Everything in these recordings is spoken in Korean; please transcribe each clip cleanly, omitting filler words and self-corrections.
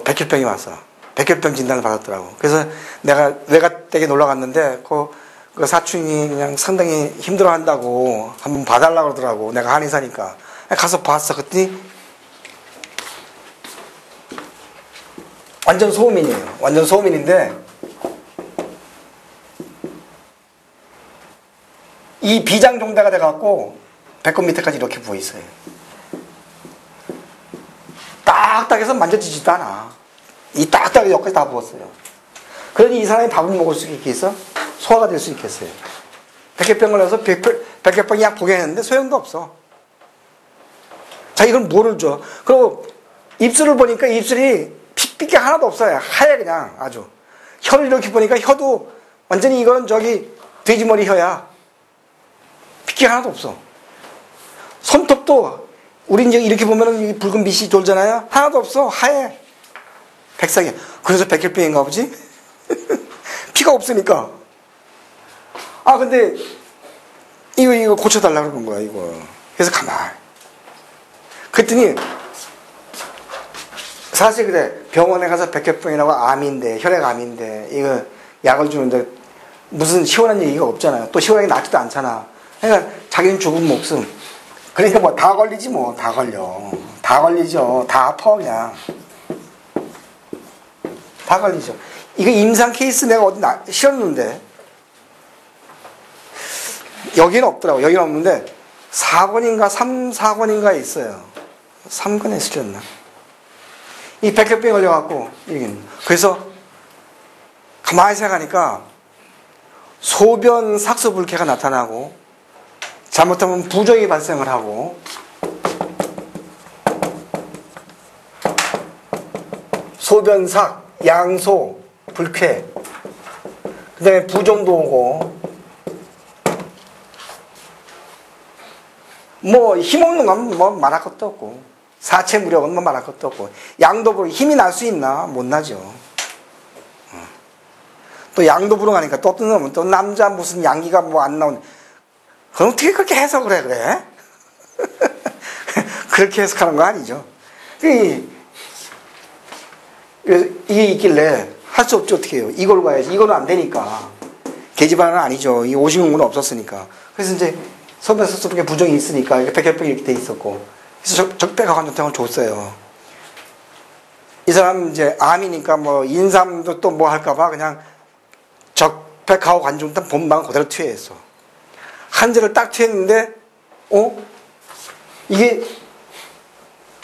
백혈병이 왔어. 백혈병 진단을 받았더라고. 그래서 내가 외가댁에 놀러 갔는데 그 사촌이 그냥 상당히 힘들어 한다고 한번 봐달라고 그러더라고. 내가 한의사니까. 가서 봤어. 그랬더니 완전 소음인이에요. 완전 소음인인데 이 비장 종대가 돼갖고 배꼽 밑에까지 이렇게 부어 있어요. 딱딱해서 만져지지도 않아. 이 딱딱하게 여기까지 다 부었어요. 그러니 이 사람이 밥을 먹을 수 있겠어? 소화가 될 수 있겠어요? 백혈병 걸려서 백혈병 약 복용했는데 소용도 없어. 자, 이건 뭐를 줘? 그리고 입술을 보니까 입술이 핏빛이 하나도 없어요. 하얘 그냥 아주. 혀를 이렇게 보니까 혀도 완전히 이건 돼지머리 혀야. 핏기 하나도 없어. 손톱도 우리 이제 이렇게 보면은 붉은 빛이 돌잖아요. 하나도 없어. 하얘. 백상이야. 그래서 백혈병인가 보지? 피가 없으니까. 아, 근데 이거 고쳐달라고 그러는 거야, 이거. 그래서 가만히. 그랬더니 사실 그래. 병원에 가서 백혈병이라고 암인데, 혈액암인데, 이거 약을 주는데 무슨 시원한 얘기가 없잖아요. 또 시원하게 낫지도 않잖아. 그러니까 자기는 죽은 목숨. 그러니까 뭐 다 걸리지 뭐. 다 걸려. 다 걸리죠. 다 아파 그냥. 다 걸리죠. 이거 임상 케이스 내가 어디 실었는데 여기는 없더라고. 여기는 없는데 4권인가 4권인가에 있어요. 3권에 실렸나. 이 백혈병에 걸려갖고 그래서 가만히 생각하니까 소변 삭소불쾌가 나타나고 잘못하면 부종이 발생을 하고 소변삭, 양소, 불쾌 그 다음에 부종도 오고 뭐 힘없는 건 뭐 말할 것도 없고 사체무력은 뭐 말할 것도 없고 양도불 힘이 날 수 있나? 못 나죠. 또 양도불응 하니까 또 뜯으면 또 남자 무슨 양기가 뭐 안 나온 그럼 어떻게 그렇게 해석을 해 그래? 그렇게 해석하는 거 아니죠. 이게 있길래 할 수 없죠. 어떻게 해요. 이걸 가야지. 이거는 안 되니까. 계집안은 아니죠. 이 오시공군은 없었으니까. 그래서 이제 소변에서 그렇게 부종이 있으니까 백혈병이 이렇게 돼 있었고 그래서 적백화관전탕을 줬어요. 이 사람 이제 암이니까 뭐 인삼도 또 뭐 할까봐 그냥 적백화관전탕 본방 그대로 투여했어. 한 절을 딱 투여했는데 이게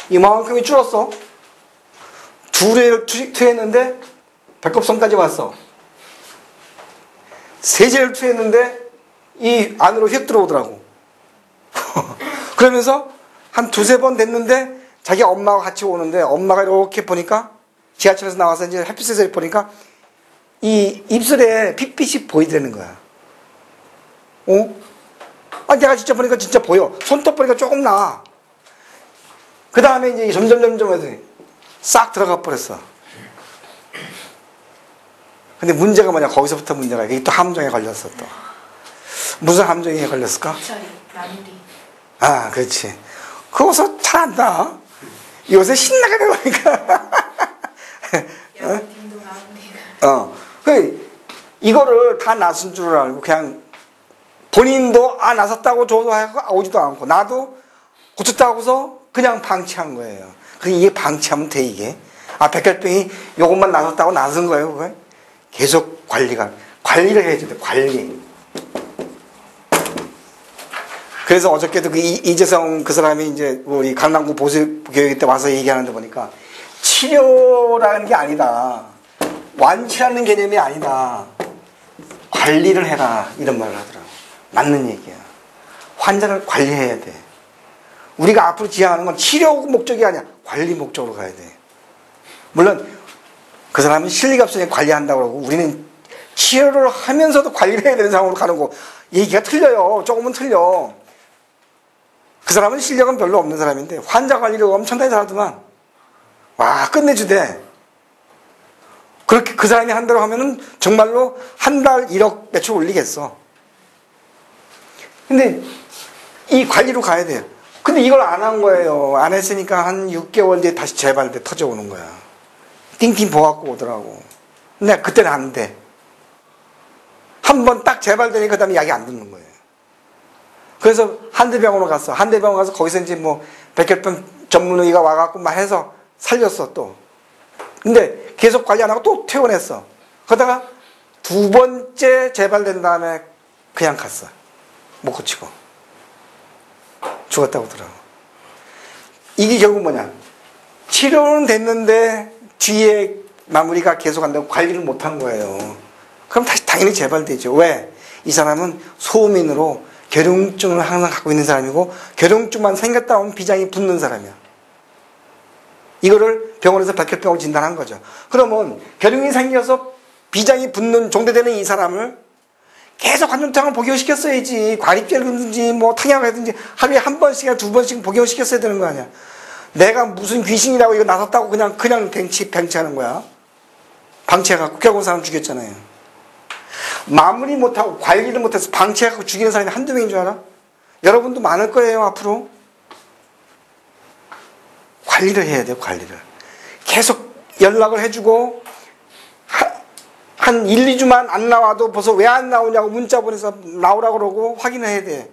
이만큼이 줄었어. 둘을 투여했는데 배꼽선까지 왔어. 세 제를 투여했는데 이 안으로 휙 들어오더라고. 그러면서 한 두세 번 됐는데 자기 엄마가 같이 오는데 엄마가 이렇게 보니까 지하철에서 나와서 이제 햇빛에서 보니까 이 입술에 핏빛이 보이더라는 거야. 아, 내가 진짜 보니까 진짜 보여. 손톱 보니까 조금 나. 그 다음에 이제 점점 해서 싹 들어가 버렸어. 근데 문제가 뭐냐, 거기서부터 문제가, 이게 또 함정에 걸렸어, 또. 무슨 함정에 걸렸을까? 나누리. 아, 그렇지. 그거서 잘한다. 요새 신나게 배우니까. 이거를 다 나선 줄 알고, 그냥 본인도, 나섰다고 저도 오지도 않고, 나도 고쳤다고서 그냥 방치한 거예요. 이게 방치하면 돼, 이게. 백혈병이 요것만 나섰다고 나선 거예요, 그거. 계속 관리를 해야 돼, 관리. 그래서 어저께도 그 이재성 그 사람이 이제 우리 강남구 보수교육 때 와서 얘기하는데 보니까 치료라는 게 아니다. 완치라는 개념이 아니다. 관리를 해라. 이런 말을 하더라고. 맞는 얘기야. 환자를 관리해야 돼. 우리가 앞으로 지향하는 건 치료 목적이 아니야. 관리 목적으로 가야 돼. 물론 그 사람은 실리가 없으니까 관리한다고 그러고 우리는 치료를 하면서도 관리를 해야 되는 상황으로 가는 거 얘기가 틀려요. 조금은 틀려. 그 사람은 실력은 별로 없는 사람인데 환자 관리를 엄청나게 잘하더만. 와, 끝내주대. 그렇게 그 사람이 한다고 하면은 정말로 한 달 1억 매출 올리겠어. 근데 이 관리로 가야 돼요. 근데 이걸 안 한 거예요. 안 했으니까 한 6개월 뒤에 다시 재발돼 터져오는 거야. 띵띵 보갖고 오더라고. 근데 그때는 안 돼. 한 번 딱 재발되니까 그 다음에 약이 안 듣는 거예요. 그래서 한대병원으로 갔어. 한대병원 가서 거기서 이제 뭐 백혈병 전문의가 와갖고 막 해서 살렸어 또. 근데 계속 관리 안 하고 또 퇴원했어. 그러다가 두 번째 재발된 다음에 그냥 갔어. 못 고치고. 죽었다고 하더라고. 이게 결국 뭐냐. 치료는 됐는데 뒤에 마무리가 계속 한다고 관리를 못한 거예요. 그럼 다시 당연히 재발되죠. 왜? 이 사람은 소음인으로 결용증을 항상 갖고 있는 사람이고 결용증만 생겼다 하면 비장이 붙는 사람이야. 이거를 병원에서 백혈병으로 진단한 거죠. 그러면 결용이 생겨서 비장이 붙는 종대되는 이 사람을 계속 관절탕을 복용시켰어야지. 과립제를 하든지 뭐 탕약을 하든지 하루에 한 번씩이나 두 번씩 복용시켰어야 되는 거 아니야. 내가 무슨 귀신이라고 이거 나섰다고 그냥 방치하는 거야. 방치해갖고 결국 사람 죽였잖아요. 마무리 못하고 관리를 못해서 방치해갖고 죽이는 사람이 한두 명인 줄 알아? 여러분도 많을 거예요 앞으로. 관리를 해야 돼요. 관리를. 계속 연락을 해주고 한 1, 2주만 안 나와도 벌써 왜 안 나오냐고 문자 보내서 나오라고 그러고 확인을 해야 돼.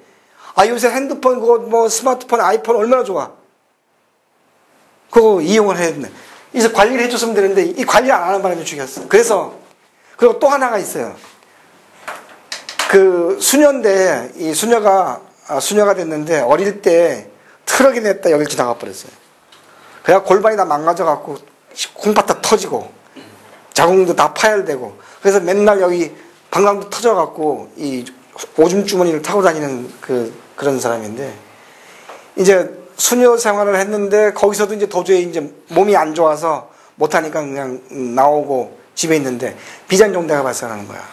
아 요새 핸드폰 그거 뭐 스마트폰 아이폰 얼마나 좋아. 그거 이용을 해야 된다. 이제 관리를 해줬으면 되는데 이 관리 안 하는 바람에 죽였어. 그래서 그리고 또 하나가 있어요. 그 수녀인데 이 수녀가 됐는데 어릴 때 트럭이 냈다 여길 지나가 버렸어요. 그래야 골반이 다 망가져갖고 콩팥 터지고 자궁도 다 파열되고 그래서 맨날 여기 방광도 터져갖고 이 오줌 주머니를 타고 다니는 그런 사람인데 이제 수녀 생활을 했는데 거기서도 이제 도저히 이제 몸이 안 좋아서 못하니까 그냥 나오고 집에 있는데 비장종대가 발생하는 거야.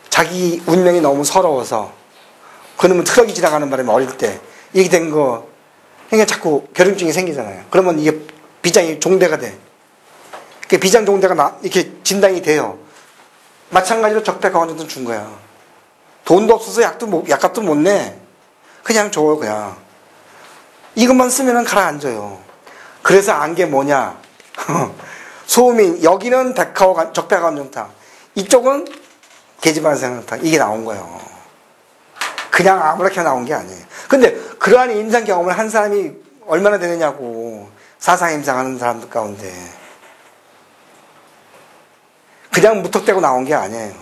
자기 운명이 너무 서러워서 그놈은 트럭이 지나가는 바람에 어릴 때 이렇게 된 거 그러니까 자꾸 결핵증이 생기잖아요. 그러면 이게 비장이 종대가 돼. 비장 종대가 이렇게 진단이 돼요. 마찬가지로 적폐과원증도 준 거야. 돈도 없어서 약값도 못 내. 그냥 줘요 그냥. 이것만 쓰면은 가라앉아요. 그래서 안 게 뭐냐. 소음인 여기는 적폐과원증탕 이쪽은 계집안생탕 이게 나온 거예요. 그냥 아무렇게나 나온 게 아니에요. 근데 그러한 임상 경험을 한 사람이 얼마나 되느냐고. 사상 임상하는 사람들 가운데 그냥 무턱대고 나온 게 아니에요.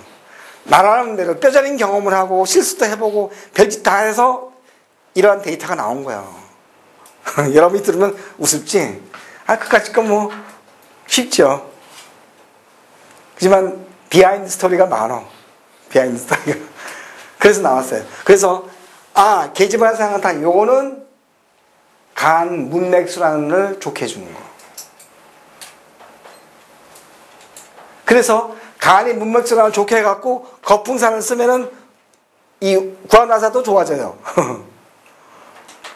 나라는 대로 뼈저린 경험을 하고 실수도 해보고 별짓 다 해서 이러한 데이터가 나온 거야. 여러분이 들으면 우습지? 그까짓 건 뭐 쉽죠. 하지만 비하인드 스토리가 많아. 비하인드 스토리가. 그래서 나왔어요. 그래서 계집안생탕 요거는 간 문맥순환을 좋게 해주는 거. 그래서 간이 문맥순환을 좋게 해갖고 거풍산을 쓰면은 이 구안화사도 좋아져요.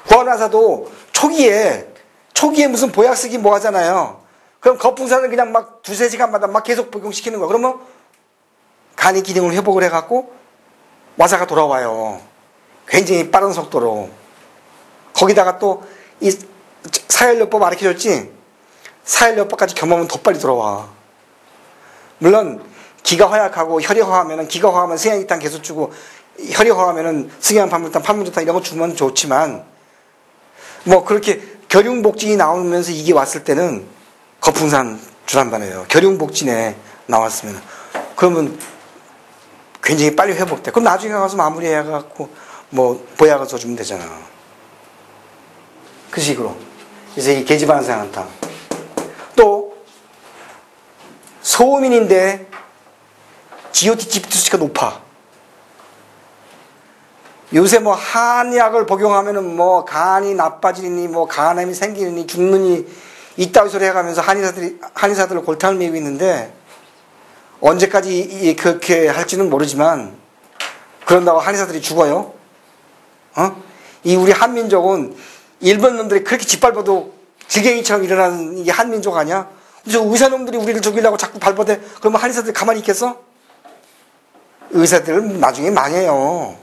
구안화사도 초기에 무슨 보약 쓰기 뭐 하잖아요. 그럼 거풍산을 그냥 막 두세 시간마다 막 계속 복용시키는 거야. 그러면 간이 기능을 회복을 해갖고 와사가 돌아와요. 굉장히 빠른 속도로. 거기다가 또 이 사혈요법 가르쳐줬지? 사혈요법까지 겸하면 더 빨리 돌아와. 물론 기가 허약하고 혈이 허하면은 기가 허하면 승양이탄 계속 주고 혈이 허하면은 승양 판물탄 판문조탄 이런 거 주면 좋지만 뭐 그렇게 결흉복진이 나오면서 이게 왔을 때는 거풍산 주란 말이에요. 결흉복진에 나왔으면 그러면 굉장히 빨리 회복돼. 그럼 나중에 가서 마무리해갖고 뭐 보약을 써주면 되잖아. 그 식으로. 그래서 이 계집안생탕. 또 소음인인데 GOT-GPT 수치가 높아. 요새 뭐 한약을 복용하면은 뭐 간이 나빠지니 뭐 간암이 생기니 죽느니 이따위 소리 해가면서 한의사들을 골탕을 메고 있는데 언제까지 그렇게 할지는 모르지만 그런다고 한의사들이 죽어요? 이 우리 한민족은 일본 놈들이 그렇게 짓밟아도 질갱이처럼 일어나는 이게 한민족 아니야? 저 의사놈들이 우리를 죽이려고 자꾸 밟아대. 그러면 한의사들이 가만히 있겠어? 의사들은 나중에 망해요.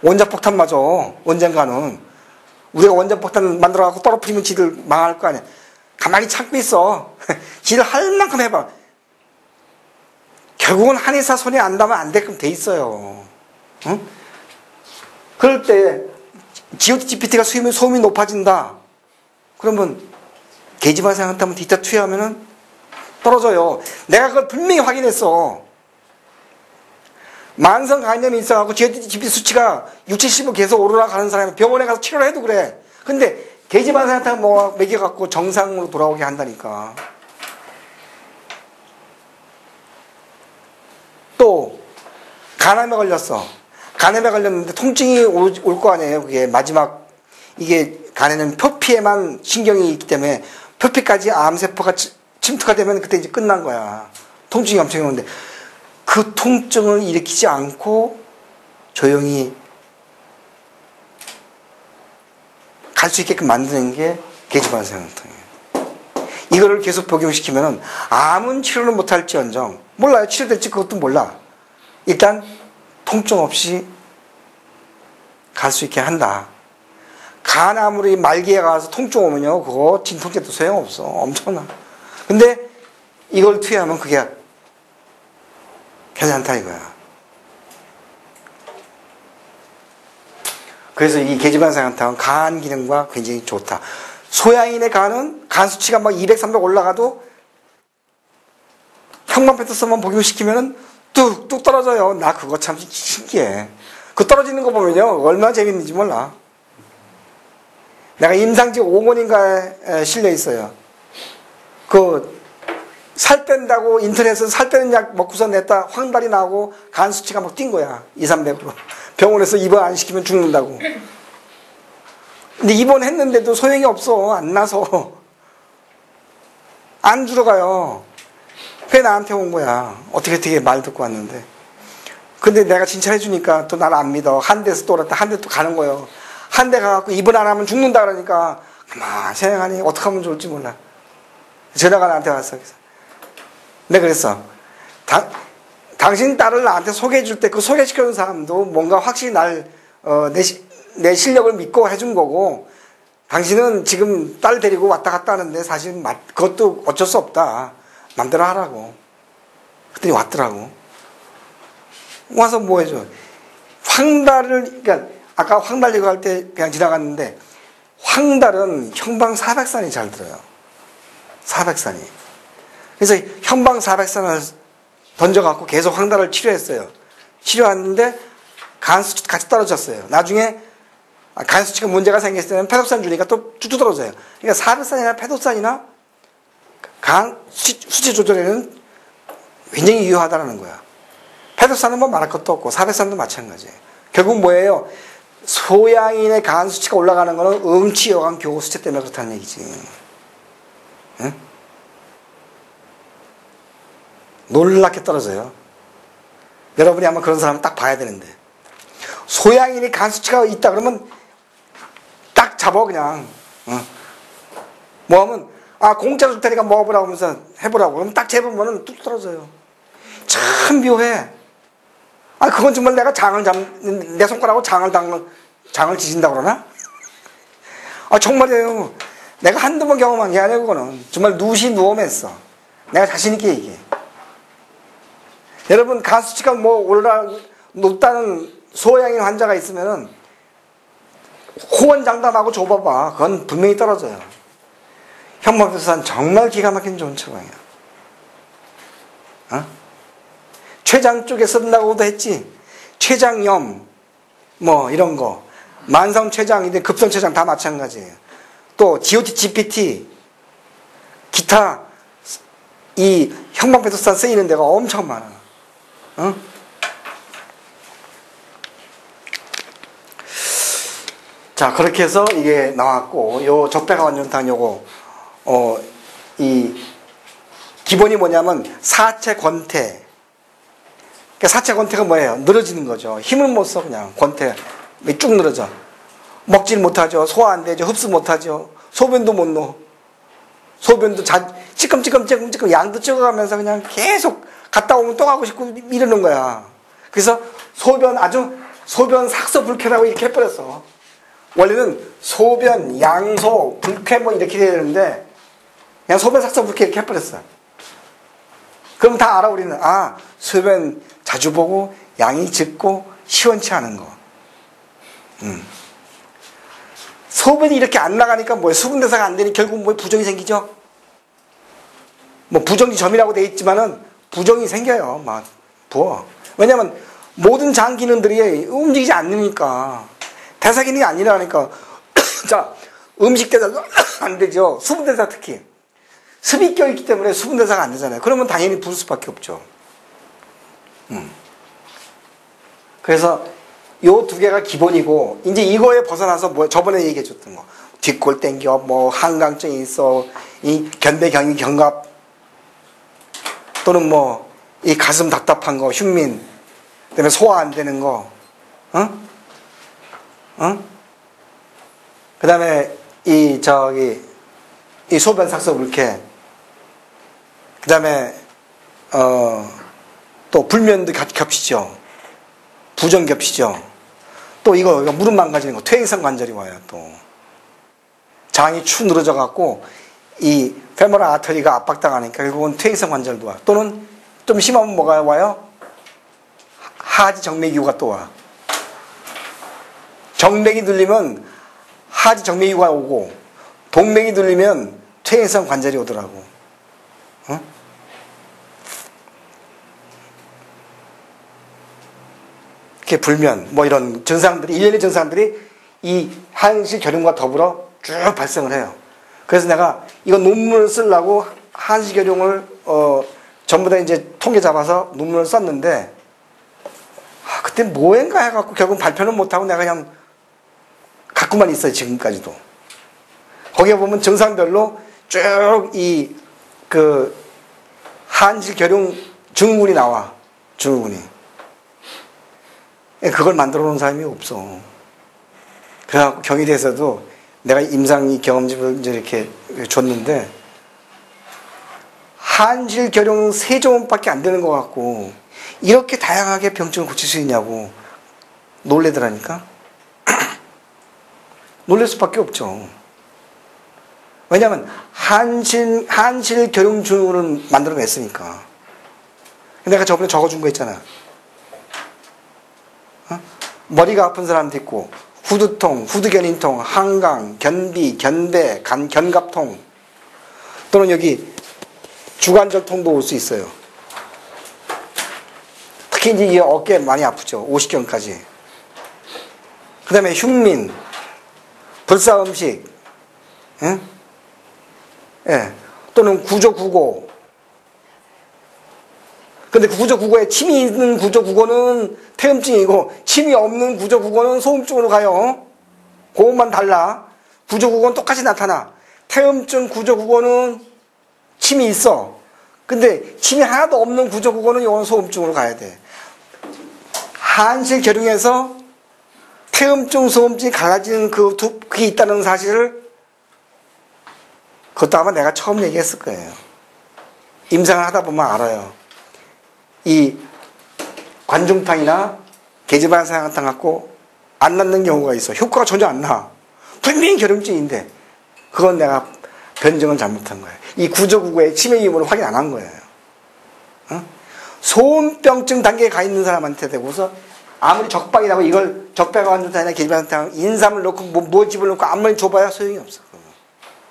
원자폭탄 맞아. 언젠가는. 우리가 원자폭탄 만들어갖고 떨어뜨리면 지들 망할 거 아니야. 가만히 참고 있어. 지들 할 만큼 해봐. 결국은 한의사 손에 안 닿으면 안 되게끔 돼 있어요. 응? 그럴 때 GOT-GPT가 소음이 높아진다. 그러면 계집안 생각하면 뒤따 투여하면은 떨어져요. 내가 그걸 분명히 확인했어. 만성 간염이 있어갖고 GOT-GPT 수치가 60, 70을 계속 오르락가는 사람이 병원에 가서 치료를 해도 그래. 근데 계집안 생각하면 뭐 먹여갖고 정상으로 돌아오게 한다니까. 또 간암에 걸렸어. 간암에 걸렸는데 통증이 올 거 아니에요. 그게 마지막 이게 간에는 표피에만 신경이 있기 때문에 표피까지 암세포가 침투가 되면 그때 이제 끝난 거야. 통증이 엄청 오는데 그 통증을 일으키지 않고 조용히 갈 수 있게끔 만드는 게 계집안 생각통이에요. 이거를 계속 복용시키면은 암은 치료는 못할지언정 몰라요. 치료될지 그것도 몰라. 일단 통증 없이 갈 수 있게 한다. 간암으로 말기에 가서 통증 오면요 그거 진통제도 소용없어. 엄청나. 근데 이걸 투여하면 그게 괜찮다 이거야. 그래서 이 계집안 생강탕은 간 기능과 굉장히 좋다. 소양인의 간은 간 수치가 막 200, 300 올라가도 형광펜토스만 복용시키면은 뚝뚝 떨어져요. 나 그거 참 신기해. 그 떨어지는 거 보면요 얼마나 재밌는지 몰라. 내가 임상직 5권인가에 실려 있어요. 그 살 뺀다고 인터넷에서 살 빼는 약 먹고서 냈다 황달이 나고 간 수치가 막 뛴 거야. 2, 300으로. 병원에서 입원 안 시키면 죽는다고. 근데 입원했는데도 소용이 없어. 안 나서. 안 들어가요. 그게 나한테 온 거야. 어떻게 말 듣고 왔는데. 근데 내가 진찰해주니까 또 나를 안 믿어. 한 대에서 또 올랐다. 한 대 또 가는 거예요. 한 대 가갖고 입원 안 하면 죽는다 그러니까 가만 생각하니 어떻게 하면 좋을지 몰라. 전화가 나한테 왔어. 그래서 내가 그랬어. 당신 딸을 나한테 소개해 줄 때 그 소개시켜준 사람도 뭔가 확실히 내 실력을 믿고 해준 거고 당신은 지금 딸 데리고 왔다 갔다 하는데 사실 그것도 어쩔 수 없다. 맘대로 하라고. 그랬더니 왔더라고. 와서 뭐 해줘. 그러니까 아까 황달 얘기할 때 그냥 지나갔는데 황달은 형방 400산이 잘 들어요. 400산이. 그래서 형방 400산을 던져갖고 계속 황달을 치료했어요. 치료했는데 간 수치 같이 떨어졌어요. 나중에 간 수치가 문제가 생겼을 때는 페도산 주니까 또 쭉쭉 떨어져요. 그러니까 400산이나 페도산이나 간 수치 조절에는 굉장히 유효하다는 거야. 페도산은 뭐 말할 것도 없고 400산도 마찬가지예요. 결국 뭐예요? 소양인의 간 수치가 올라가는 거는 음치여간 교구 수치 때문에 그렇다는 얘기지. 응? 놀랍게 떨어져요. 여러분이 아마 그런 사람을 딱 봐야 되는데. 소양인이 간 수치가 있다 그러면 딱 잡아 그냥. 뭐 하면 공짜로 줄 테니까 먹어보라고 하면서 해보라고. 그러면 딱 재보면은 뚝 떨어져요. 참 묘해. 그건 정말 내가 내 손가락으로 장을 지진다고 그러나? 정말이에요. 내가 한두 번 경험한 게 아니야, 그거는. 정말 누엄했어. 내가 자신있게 얘기해. 여러분, 간 수치가 높다는 소양인 환자가 있으면은, 호언장담하고 줘봐봐. 그건 분명히 떨어져요. 형광펜토산 정말 기가 막힌 좋은 처방이야. 췌장 쪽에 쓴다고도 했지. 췌장염, 이런 거. 만성췌장, 급성췌장 다 마찬가지예요. 또, GOT-GPT, 기타, 이 형광펜토산 쓰이는 데가 엄청 많아. 자, 그렇게 해서 이게 나왔고, 요 적폐가완전탄 요거, 이, 기본이 뭐냐면, 사체 권태. 그러니까 사체 권태가 뭐예요? 늘어지는 거죠. 힘을 못 써, 그냥. 권태. 쭉 늘어져. 먹질 못하죠. 소화 안 되죠. 흡수 못하죠. 소변도 못 넣어. 소변도 찌끔찌끔 양도 찍어가면서 그냥 계속 갔다 오면 또 가고 싶고 이러는 거야. 그래서 소변 삭서 불쾌라고 이렇게 해버렸어. 원래는 소변, 양소, 불쾌 뭐 이렇게 돼야 되는데 그냥 소변 삭서 불쾌 이렇게 해버렸어요. 그럼 다 알아 우리는. 아, 소변 자주 보고 양이 짙고 시원치 않은 거. 소변이 이렇게 안 나가니까 뭐예요? 수분 대사가 안 되니 결국 뭐 부종이 생기죠. 뭐 부정지점이라고 돼 있지만은 부종이 생겨요. 막 부어. 왜냐면 모든 장 기능들이 움직이지 않으니까 대사 기능이 아니라니까. 자, 음식 대사도 안 되죠. 수분 대사 특히 습이 껴있기 때문에 수분 대사가 안 되잖아요. 그러면 당연히 부을 수밖에 없죠. 그래서 요 두 개가 기본이고 이제 이거에 벗어나서 뭐 저번에 얘기해 줬던 거 뒷골 땡겨 뭐 한강증이 있어 이 견배경이 견갑 또는 뭐 이 가슴 답답한 거 흉민 그다음에 소화 안 되는 거 그다음에 이 소변 삭서 불쾌 그다음에 또 불면도 겹치죠. 부정 겹치죠. 또 이거 무릎 망가지는 거 퇴행성 관절이 와요. 또 장이 축 늘어져 갖고 이 페모럴 아터리가 압박당하니까 결국은 퇴행성 관절도 와. 또는 좀 심하면 뭐가 와요? 하지 정맥류가 또 와. 정맥이 눌리면 하지 정맥류가 오고 동맥이 눌리면 퇴행성 관절이 오더라고. 불면 뭐 이런 증상들이 일련의 증상들이 이 한실 결용과 더불어 쭉 발생을 해요. 그래서 내가 이거 논문을 쓰려고 한실 결용을 전부 다 이제 통계 잡아서 논문을 썼는데 그때 뭐인가 해갖고 결국 발표는 못하고 내가 그냥 갖고만 있어요. 지금까지도. 거기에 보면 증상별로 쭉 이 한실 결용 증후군이 나와. 증후군이. 그걸 만들어 놓은 사람이 없어. 그래갖고 경희대에서도 내가 임상이 경험집을 이제 이렇게 줬는데, 한실 결용 3종밖에 안 되는 것 같고, 이렇게 다양하게 병증을 고칠 수 있냐고 놀래더라니까? 놀랄 수밖에 없죠. 왜냐면, 한실 결용 증후를 만들어냈으니까. 내가 저번에 적어준 거 있잖아. 머리가 아픈 사람도 있고 후두통, 후두견인통, 한강, 견비, 견배, 견갑통 또는 여기 주관절통도 올 수 있어요. 특히 이제 이 어깨 많이 아프죠. 오십견까지. 그 다음에 흉민, 불사음식, 또는 구조구고. 근데 구조구고에 침이 있는 구조구고는 태음증이고 침이 없는 구조구고는 소음증으로 가요. 그것만 달라. 구조구고는 똑같이 나타나. 태음증 구조구고는 침이 있어. 근데 침이 하나도 없는 구조구고는 이건 소음증으로 가야 돼. 한실 결용에서 태음증, 소음증이 갈라지는 그게 있다는 사실을 그것도 아마 내가 처음 얘기했을 거예요. 임상을 하다 보면 알아요. 이 관중탕이나 계지반사향탕 갖고 안 낫는 경우가 있어. 효과가 전혀 안 나. 분명히 결용증인데 그건 내가 변증을 잘못한 거예요. 이 구조구고의 치매 유무를 확인 안 한 거예요. 소음병증 단계에 가 있는 사람한테 대고서 아무리 적방이라고 이걸 적배관중탕이나 계지반사향 인삼을 넣고 뭐 집어넣고 아무리 줘봐야 소용이 없어.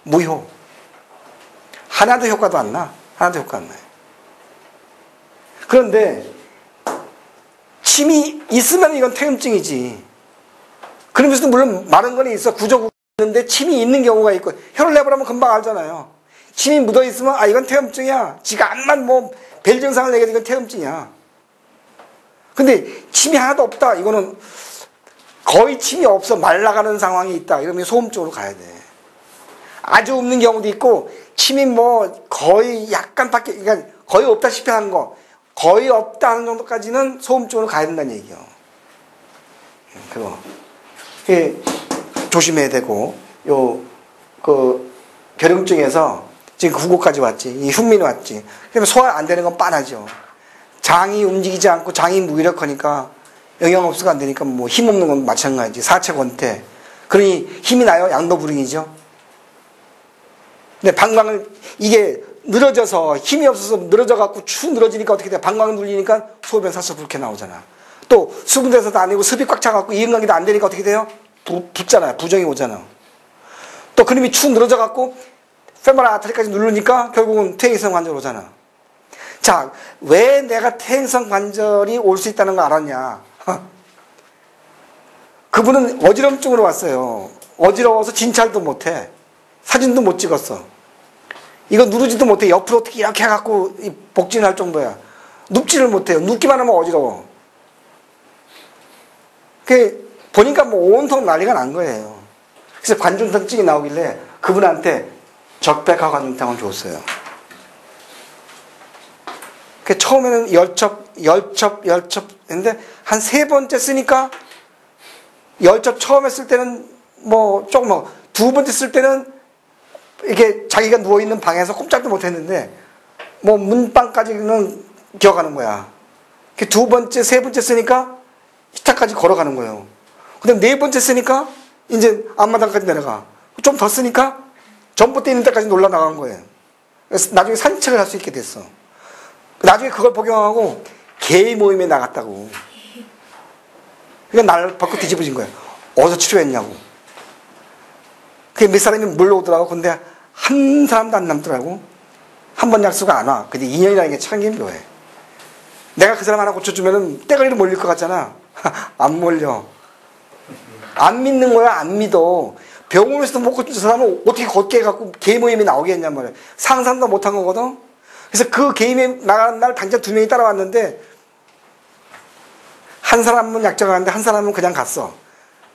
무효. 하나도 효과도 안 나. 하나도 효과 안 나요. 그런데 침이 있으면 이건 태음증이지. 그러면서도 물론 마른 거는 있어. 구조구가 있는데 침이 있는 경우가 있고 혀를 내보라면 금방 알잖아요. 침이 묻어 있으면 아 이건 태음증이야. 지가 암만 뭐 벨 증상을 내게 되면 태음증이야. 근데 침이 하나도 없다. 이거는 거의 침이 없어. 말라가는 상황이 있다. 이러면 소음증으로 가야 돼. 아주 없는 경우도 있고 침이 뭐 거의 약간밖에 그러니까 거의 없다시피 하는 거. 거의 없다 하는 정도까지는 소음증으로 가야 된다는 얘기요. 그거. 조심해야 되고, 결용증에서 지금 구고까지 왔지. 이 흉민이 왔지. 그러면 소화 안 되는 건 뻔하죠. 장이 움직이지 않고 장이 무기력하니까 영양흡수가 안 되니까 뭐 힘없는 건 마찬가지지. 사체 권태. 그러니 힘이 나요? 양도불응이죠. 근데 방광을 이게 늘어져서 힘이 없어서 늘어져갖고 축 늘어지니까 어떻게 돼? 방광을 눌리니까 소변 사서 그렇게 나오잖아. 또 수분돼서도 아니고 습이 꽉 차갖고 이응관계도 안 되니까 어떻게 돼요? 붓잖아요. 부정이 오잖아. 또 그놈이 축 늘어져갖고 페모랄 아터리까지 누르니까 결국은 퇴행성 관절 오잖아. 자, 왜 내가 퇴행성 관절이 올 수 있다는 거 알았냐? 그분은 어지럼증으로 왔어요. 어지러워서 진찰도 못해. 사진도 못 찍었어. 이거 누르지도 못해. 옆으로 어떻게 이렇게 해갖고 복진할 정도야. 눕지를 못해요. 눕기만 하면 어지러워. 그 보니까 뭐 온통 난리가 난 거예요. 그래서 관중탕증이 나오길래 그분한테 적백화 관중탕을 줬어요. 그 처음에는 열첩 했는데 한 3번째 쓰니까 열첩 처음 했을 때는 뭐 조금 두 번째 쓸 때는 이게 자기가 누워있는 방에서 꼼짝도 못 했는데 뭐 문방까지는 기어가는 거야. 두 번째, 세 번째 쓰니까 시타까지 걸어가는 거예요. 그 다음 4번째 쓰니까 이제 앞마당까지 내려가. 좀 더 쓰니까 전봇대 있는 데까지 올라나간 거예요. 그래서 나중에 산책을 할 수 있게 됐어. 나중에 그걸 복용하고 개 모임에 나갔다고. 그러니까 나를 밖으로 뒤집어진 거예요. 어디서 치료했냐고. 그게 몇 사람이 물러오더라고. 근데 한 사람도 안 남더라고. 한 번 약수가 안 와. 근데 2년이라는 게 참 묘해. 내가 그 사람 하나 고쳐주면은 떼거리로 몰릴 것 같잖아. 안 몰려. 안 믿는 거야. 안 믿어. 병원에서도 못 고친 사람은 어떻게 걷게 해갖고 개 모임에 나오겠냔 말이야. 상상도 못한 거거든. 그래서 그 개임에 나가는 날 당장 2명이 따라왔는데 한 사람은 약정을 하는데 한 사람은 그냥 갔어.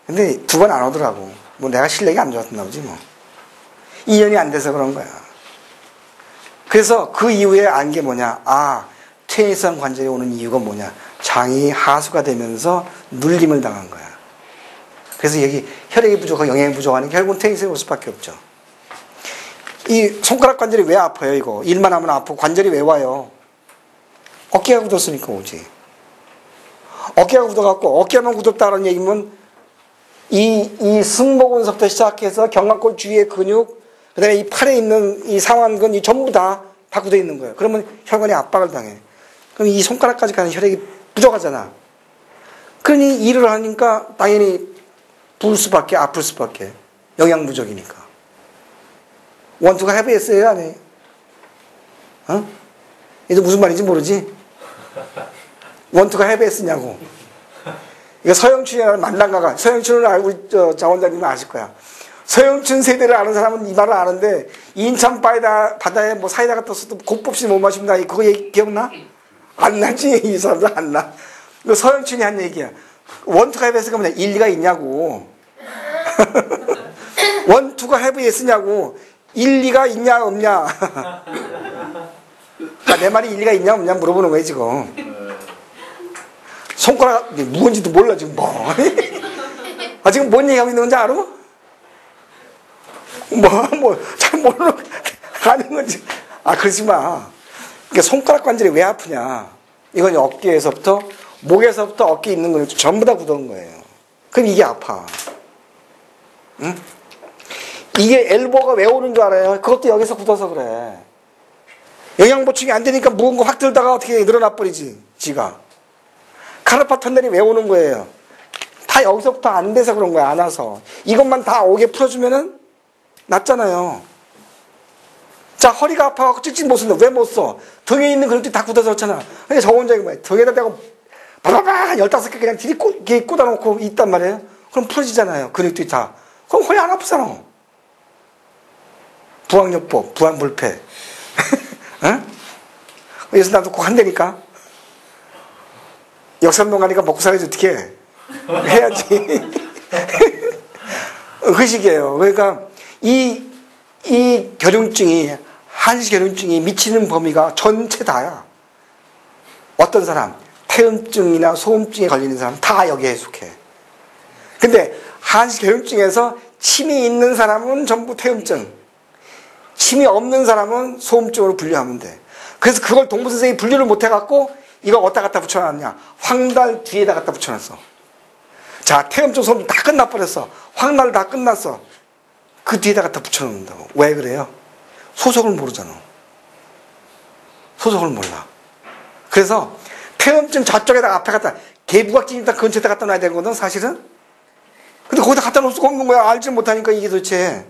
근데 2번 안 오더라고. 뭐 내가 실력이 안 좋았나 보지 뭐. 2년이 안 돼서 그런 거야. 그래서 그 이후에 안 게 뭐냐. 아, 퇴행성 관절이 오는 이유가 뭐냐. 장이 하수가 되면서 눌림을 당한 거야. 그래서 여기 혈액이 부족하고 영양이 부족하니까 결국은 퇴행성이 올 수밖에 없죠. 이 손가락 관절이 왜 아파요 이거? 일만 하면 아프고 관절이 왜 와요? 어깨가 굳었으니까 오지. 어깨가 굳어갖고 어깨만 굳었다는 얘기면 이 승모근서부터 시작해서 견갑골 주위의 근육, 그 다음에 이 팔에 있는 이 상완근, 이 전부 다 굳어 있는 거예요. 그러면 혈관이 압박을 당해. 그럼 이 손가락까지 가는 혈액이 부족하잖아. 그러니 일을 하니까 당연히 부을 수밖에, 아플 수밖에. 영양 부족이니까. 원투가 해보겠어요, 안 해? 어? 이게 무슨 말인지 모르지? 원투가 해보겠으냐고. 이거 서영춘이라는 만난가가, 서영춘을 알고, 자 원장님은 아실 거야. 서영춘 세대를 아는 사람은 이 말을 아는데, 인천 바다에 뭐 사이다가 떴어도 곱봅시 못 마십니다. 그거 얘기 기억나? 안 나지? 이 사람들 안 나. 이거 서영춘이 한 얘기야. 원투가 해보겠으니까 뭐냐? 일리가 있냐고. 원투가 해보겠으냐고. 일리가 있냐 없냐. 내 말이 일리가 있냐 없냐 물어보는 거예요 지금. 손가락 누군지도 몰라 지금 뭐. 아 지금 뭔 얘기하고 있는 건지 알아? 잘 모르는 하는 건지. 아 그러지 마. 그러니까 손가락 관절이 왜 아프냐. 이건 어깨에서부터 목에서부터 어깨에 있는 걸 전부 다 굳은 거예요. 그럼 이게 아파. 응? 이게 엘보가 왜 오는 줄 알아요? 그것도 여기서 굳어서 그래. 영양 보충이 안 되니까 무거운 거 확 들다가 어떻게 늘어나 버리지, 지가. 카르파 터널이 왜 오는 거예요? 다 여기서부터 안 돼서 그런 거야, 안 와서. 이것만 다 오게 풀어주면은 낫잖아요. 자, 허리가 아파갖고 찍찍 못 쓴다. 왜 못 써? 등에 있는 근육들이 다 굳어서 그렇잖아. 근데 저 원장이 뭐야? 등에다 대고 바바바 15개 그냥 이렇게 꽂아놓고 있단 말이에요. 그럼 풀어지잖아요. 근육들이 다. 그럼 허리 안 아프잖아. 부항요법, 부항불패. 어? 그래서 나도 꼭 한다니까. 역삼동 가니까 먹고 살아야지 어떻게 해. 해야지. 그 식이에요. 그러니까 이 결흉증이, 한시결흉증이 미치는 범위가 전체 다야. 어떤 사람, 태음증이나 소음증에 걸리는 사람 다 여기에 속해. 근데 한시결흉증에서 침이 있는 사람은 전부 태음증, 침이 없는 사람은 소음증으로 분류하면 돼. 그래서 그걸 동부선생이 분류를 못해갖고 이거 어디다 갖다 붙여놨냐. 황달 뒤에다 갖다 붙여놨어. 자, 태음증 소음증 다 끝나버렸어. 확날 다 끝났어. 그 뒤에다가 더 붙여놓는다고. 왜 그래요? 소속을 모르잖아. 소속을 몰라. 그래서 태음증 저쪽에다가 앞에 갖다 개부각질 일단 근처에다 갖다 놔야 되거든 사실은. 근데 거기다 갖다 놓을 수가 없는 거야. 알지 못하니까 이게 도대체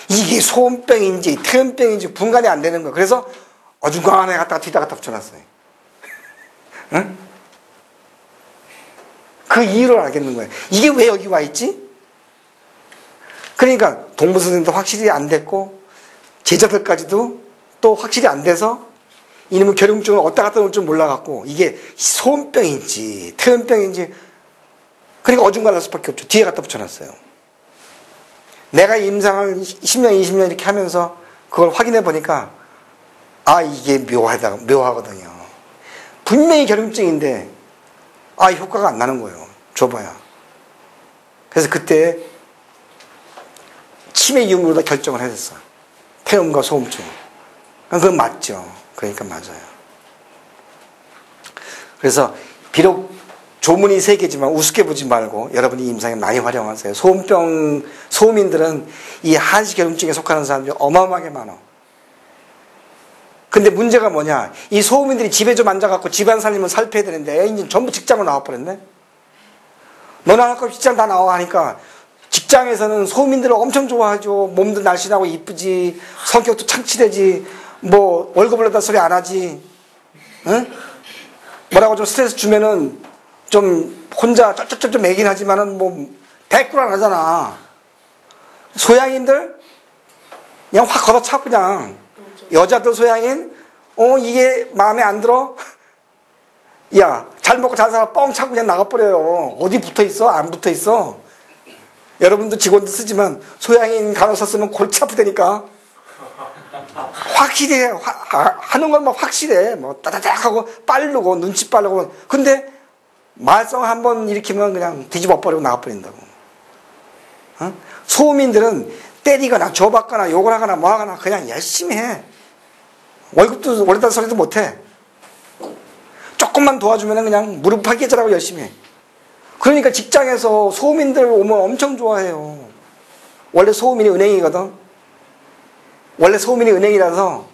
이게 소음병인지 태음병인지 분간이 안 되는 거야. 그래서 어중간하게 갖다가 뒤에다 갖다 붙여놨어요. 응? 그 이유를 알겠는 거예요. 이게 왜 여기 와 있지? 그러니까 동부선생도 확실히 안 됐고 제자들까지도 또 확실히 안 돼서 이놈의 결용증을 어디다 갖다 놓을 줄 몰라갖고 이게 소음병인지 태음병인지 그러니까 어중간할 수밖에 없죠. 뒤에 갖다 붙여놨어요. 내가 임상을 10년 20년 이렇게 하면서 그걸 확인해 보니까 아 이게 묘하거든요. 분명히 결용증인데 아 효과가 안 나는 거예요. 줘봐야. 그래서 그때 치매 유무로 결정을 했었어. 태음과 소음증. 그건 맞죠. 그러니까 맞아요. 그래서 비록 조문이 3개지만 우습게 보지 말고 여러분이 임상에 많이 활용하세요. 소음인들은 이 한시결용증에 속하는 사람들이 어마어마하게 많아. 근데 문제가 뭐냐? 이 소음인들이 집에 좀 앉아갖고 집안 살림을 살펴야 되는데 이제 전부 직장으로 나와버렸네? 너나 할 거 없이 직장 다 나와 하니까 직장에서는 소음인들을 엄청 좋아하죠. 몸도 날씬하고 이쁘지, 성격도 창치되지, 뭐 월급을 내다 소리 안 하지, 응? 뭐라고 좀 스트레스 주면은 좀 혼자 쩔쩔쩔 매긴 하지만은 뭐 대꾸를 안 하잖아. 소양인들 그냥 확 걷어차 그냥. 여자들 소양인 이게 마음에 안 들어? 야, 잘 먹고 잘 살아 뻥 차고 그냥 나가버려요. 어디 붙어있어? 안 붙어있어? 여러분도 직원도 쓰지만 소양인 간호사 쓰면 골치 아프다니까. 확실히 해. 하는 건 뭐 확실해. 뭐 따다닥 하고 빠르고 눈치 빠르고. 근데 말썽 한번 일으키면 그냥 뒤집어 버리고 나가버린다고. 어? 소음인들은 때리거나 줘받거나 욕을 하거나 뭐 하거나 그냥 열심히 해. 월급도 올렸다는 소리도 못해. 조금만 도와주면 그냥 무릎 파기자라고 열심히 해. 그러니까 직장에서 소음인들 오면 엄청 좋아해요. 원래 소음인이 은행이거든. 원래 소음인이 은행이라서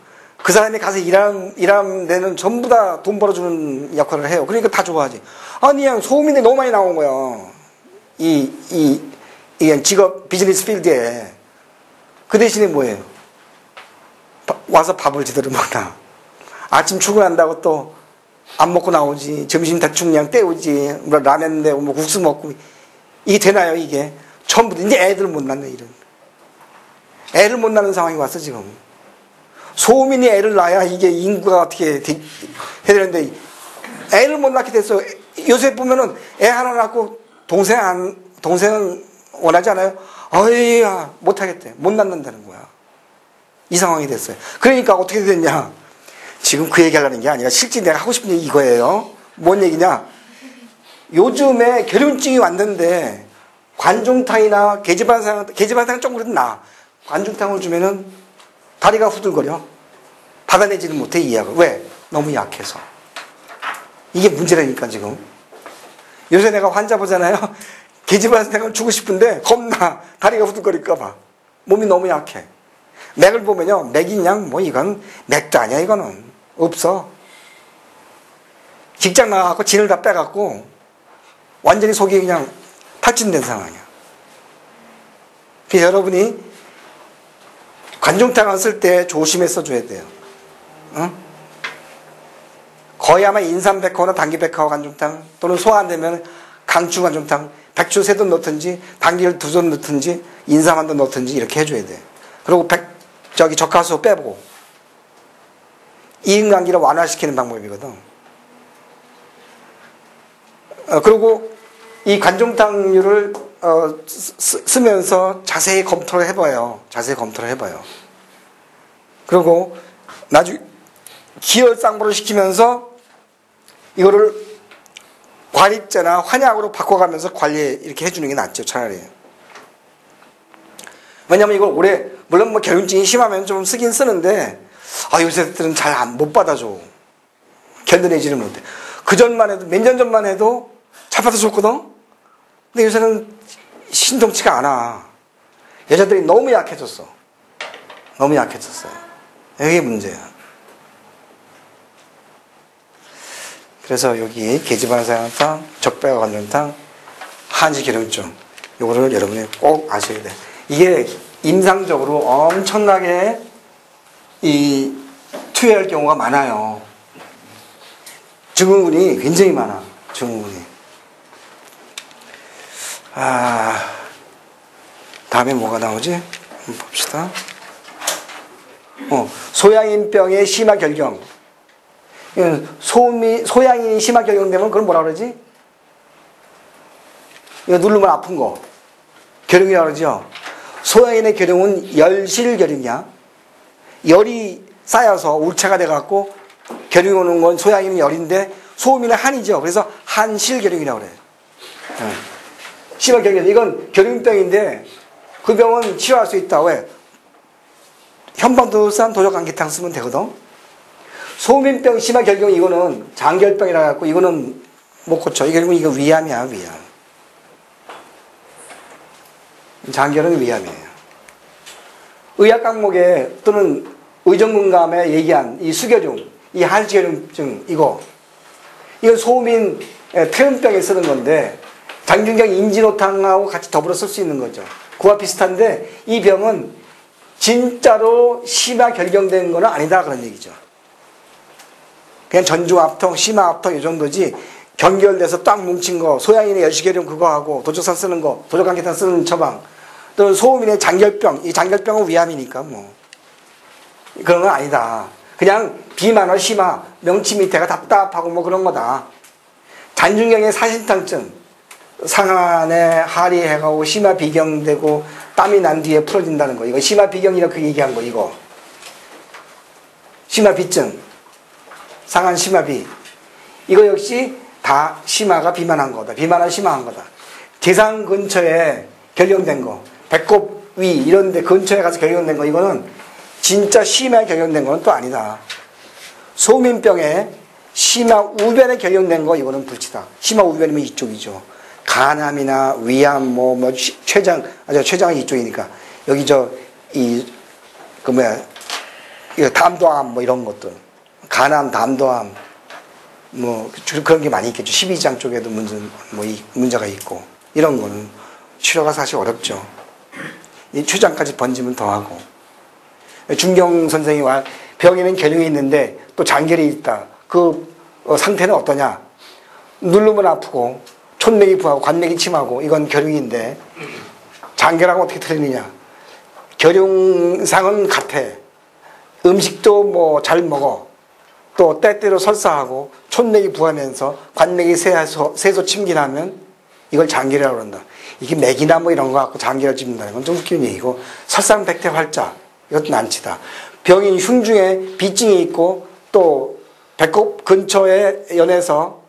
그 사람이 가서 일하는 데는 전부 다 돈 벌어주는 역할을 해요. 그러니까 다 좋아하지. 아니, 그냥 소음인들이 너무 많이 나온 거야. 이 직업, 비즈니스 필드에. 그 대신에 뭐예요? 와서 밥을 제대로 먹나. 아침 출근한다고 또 안 먹고 나오지. 점심 대충 그냥 때우지. 뭐 라면 내고 뭐 국수 먹고. 이게 되나요, 이게? 전부 이제 애들 못 낳네, 이런. 애를 못 낳는 상황이 왔어, 지금. 소음인이 애를 낳아야 이게 인구가 어떻게 해야 되는데, 애를 못 낳게 됐어. 요새 보면은 애 하나 낳고 동생은 원하지 않아요? 어이야, 못하겠대. 못 낳는다는 거야. 이 상황이 됐어요. 그러니까 어떻게 됐냐? 지금 그 얘기 하려는 게 아니라 실제 내가 하고 싶은 얘기 이거예요. 뭔 얘기냐? 요즘에 결혼증이 왔는데 관중탕이나 계집안상은 조금 그래도 나아. 관중탕을 주면은 다리가 후들거려. 받아내지는 못해, 이 약을. 왜? 너무 약해서. 이게 문제라니까, 지금. 요새 내가 환자 보잖아요. 계집안상을 주고 싶은데 겁나 다리가 후들거릴까봐. 몸이 너무 약해. 맥을 보면요, 맥인 양, 뭐 이건 맥도 아니야, 이거는. 없어. 직장 나가갖고 진을 다 빼갖고 완전히 속이 그냥 탈진된 상황이야. 그래서 여러분이 관중탕을 쓸 때 조심해서 줘야 돼요. 응? 거의 아마 인삼백화나 당귀백화 관중탕 또는 소화 안 되면 강추 관중탕, 백추 3돈 넣든지 당귀를 2돈 넣든지 인삼 1돈 넣든지 이렇게 해줘야 돼. 그리고 적하수 빼보고 이인관계를 완화시키는 방법이거든. 그리고 이 관중탕류를 쓰면서 자세히 검토를 해봐요. 그리고 나중에 기혈상보를 시키면서 이거를 관입제나 환약으로 바꿔가면서 관리 이렇게 해주는 게 낫죠, 차라리. 왜냐면 이걸 물론 뭐 결혼증이 심하면 좀 쓰긴 쓰는데, 요새들은 잘 못 받아줘. 견뎌내지를 못해. 몇 년 전만 해도 잘 받아줬거든? 근데 요새는 신통치가 않아. 여자들이 너무 약해졌어. 너무 약해졌어요. 이게 문제야. 그래서 여기 계지반사향탕, 적배가 관련탕, 한지기름증 요거를 여러분이 꼭 아셔야 돼. 이게 임상적으로 엄청나게 투여할 경우가 많아요. 증후군이 굉장히 많아. 증후군이. 다음에 뭐가 나오지? 한번 봅시다. 소양인병의 심화결경. 소양인이 심화결경되면 그걸 뭐라 그러지? 이거 누르면 아픈 거. 결용이라고 그러죠. 소양인의 결용은 열실결용이야. 열이 쌓여서 울체가 돼갖고 결용이 오는 건 소양인은 열인데 소음인은 한이죠. 그래서 한실결용이라고 그래요. 심화결경. 이건 결용병인데 그 병은 치료할 수 있다. 왜? 현방도산 도적감기탕 쓰면 되거든. 소음인병 심화결경 이거는 장결병이라 갖고 이거는 못 고쳐. 이거 위암이야, 위암. 장결은 위암이에요. 의학 강목에 또는 의정문감에 얘기한 이 수결용, 이 한지결용증 이건 소음인 태음병에 쓰는 건데 장균경 인지노탕하고 같이 더불어 쓸 수 있는 거죠. 그와 비슷한데 이 병은 진짜로 심화결경된 건 아니다 그런 얘기죠. 그냥 전주압통, 심화압통 이 정도지 경결돼서 딱 뭉친 거, 소양인의 열시결용 그거 하고 도적산 쓰는 거, 도적감기탕 쓰는 처방, 또 소음인의 장결병, 이 장결병은 위암이니까 뭐 그런 건 아니다. 그냥 비만화, 심화, 명치 밑에가 답답하고 뭐 그런 거다. 잔중경의 사신탕증, 상안에 할이 해가고 심화 비경되고 땀이 난 뒤에 풀어진다는 거. 이거 심화 비경이라고 얘기한 거 이거. 심화 비증, 상안 심화비. 이거 역시 다 심화가 비만한 거다. 비만화 심화한 거다. 대상 근처에 결경된 거, 배꼽 위 이런 데 근처에 가서 결경된 거 이거는 진짜 심화에 결경된 거는 또 아니다. 소민병에 심화 우변에 결경된 거 이거는 불치다. 심화 우변이면 이쪽이죠. 간암이나 위암 췌장은 이쪽이니까 여기 이거 담도암 뭐 이런 것들, 간암, 담도암 뭐 그런 게 많이 있겠죠. 12장 쪽에도 문제가 있고 이런 거는 치료가 사실 어렵죠. 이 췌장까지 번지면 더하고. 준경 선생이 병에는 결용이 있는데 또 장결이 있다. 그 상태는 어떠냐? 누르면 아프고 촌맥이 부하고 관맥이 침하고 이건 결용인데 장결하고 어떻게 틀리느냐? 결용상은 같아. 음식도 뭐 잘 먹어. 또 때때로 설사하고 촌맥이 부하면서 관맥이 세소 침기나면 이걸 장결이라고 그런다. 이게 맥이나 뭐 이런 거 갖고 장결을 찝는다는 건 좀 웃기는 얘기고 설상백태 활자 이것도 난치다. 병인 흉중에 비증이 있고 또 배꼽 근처에 연해서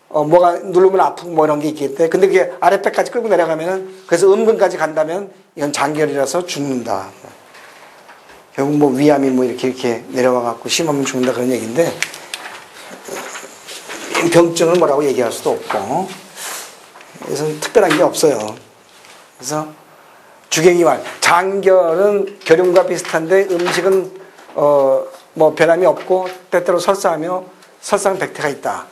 뭐가 누르면 아프고 뭐 이런 게 있기 때문에 근데 그게 아랫배까지 끌고 내려가면은 그래서 음근까지 간다면 이건 장결이라서 죽는다. 결국 뭐 위암이 뭐 이렇게 내려와 갖고 심하면 죽는다 그런 얘기인데 병증은 뭐라고 얘기할 수도 없고 그래서 특별한 게 없어요. 그래서 주경이왈 장결은 결용과 비슷한데 음식은 뭐 변함이 없고 때때로 설사하며 설상백태가 있다.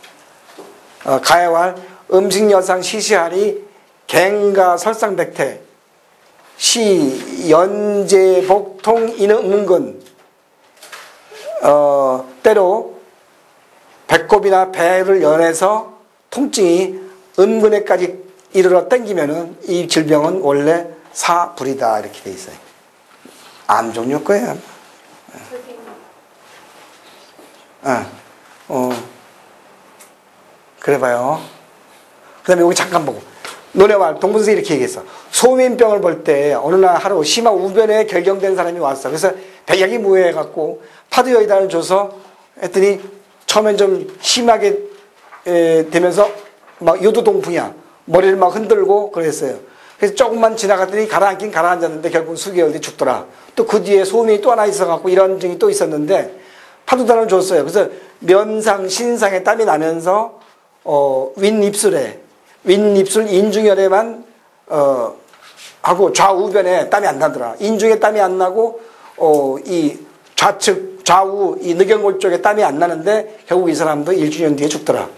가해왈 음식여상 시시하리 갱가 설상백태 시 연제복통 인음근 때로 배꼽이나 배를 연해서 통증이 음근에까지 이르러 땡기면은 이 질병은 원래 사불이다 이렇게 돼 있어요. 암 종류 거예요. 그래봐요. 그 다음에 여기 잠깐 보고 노래왈 동분선생이 이렇게 얘기했어. 소민병을 볼 때 어느 날 하루 심화 우변에 결경된 사람이 왔어. 그래서 백약이 무해해갖고 파도여의단을 줘서 했더니 처음엔 좀 심하게 되면서 막 요도동풍이야. 머리를 막 흔들고 그랬어요. 그래서 조금만 지나갔더니 가라앉긴 가라앉았는데 결국 수개월 뒤에 죽더라. 또 그 뒤에 소음이 또 하나 있어갖고 이런 증이 또 있었는데 파도단을 줬어요. 그래서 면상, 신상에 땀이 나면서 윗입술 인중혈에만 하고 좌우변에 땀이 안 나더라. 인중에 땀이 안 나고 이 좌측 좌우 이 늑연골 쪽에 땀이 안 나는데 결국 이 사람도 일주년 뒤에 죽더라.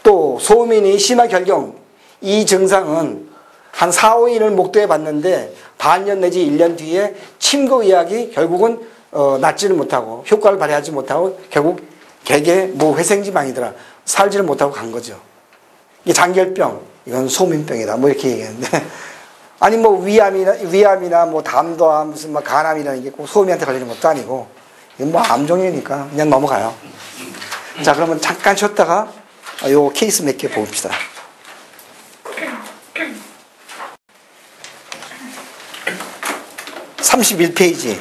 또 소민이 심화결경 이 증상은 한 4, 5일을 목도해 봤는데 반년 내지 1년 뒤에 침구의학이 결국은 낫지를 못하고 효과를 발휘하지 못하고 결국 개개 무회생지망이더라. 살지를 못하고 간 거죠. 이게 장결병, 이건 소민병이다. 뭐 이렇게 얘기했는데 아니 뭐 위암이나 뭐 담도암 무슨 뭐 간암이라는 게 꼭 소민한테 걸리는 것도 아니고 이건 뭐 암종이니까 그냥 넘어가요. 자, 그러면 잠깐 쉬었다가 요 케이스 몇 개 봅시다. (31페이지)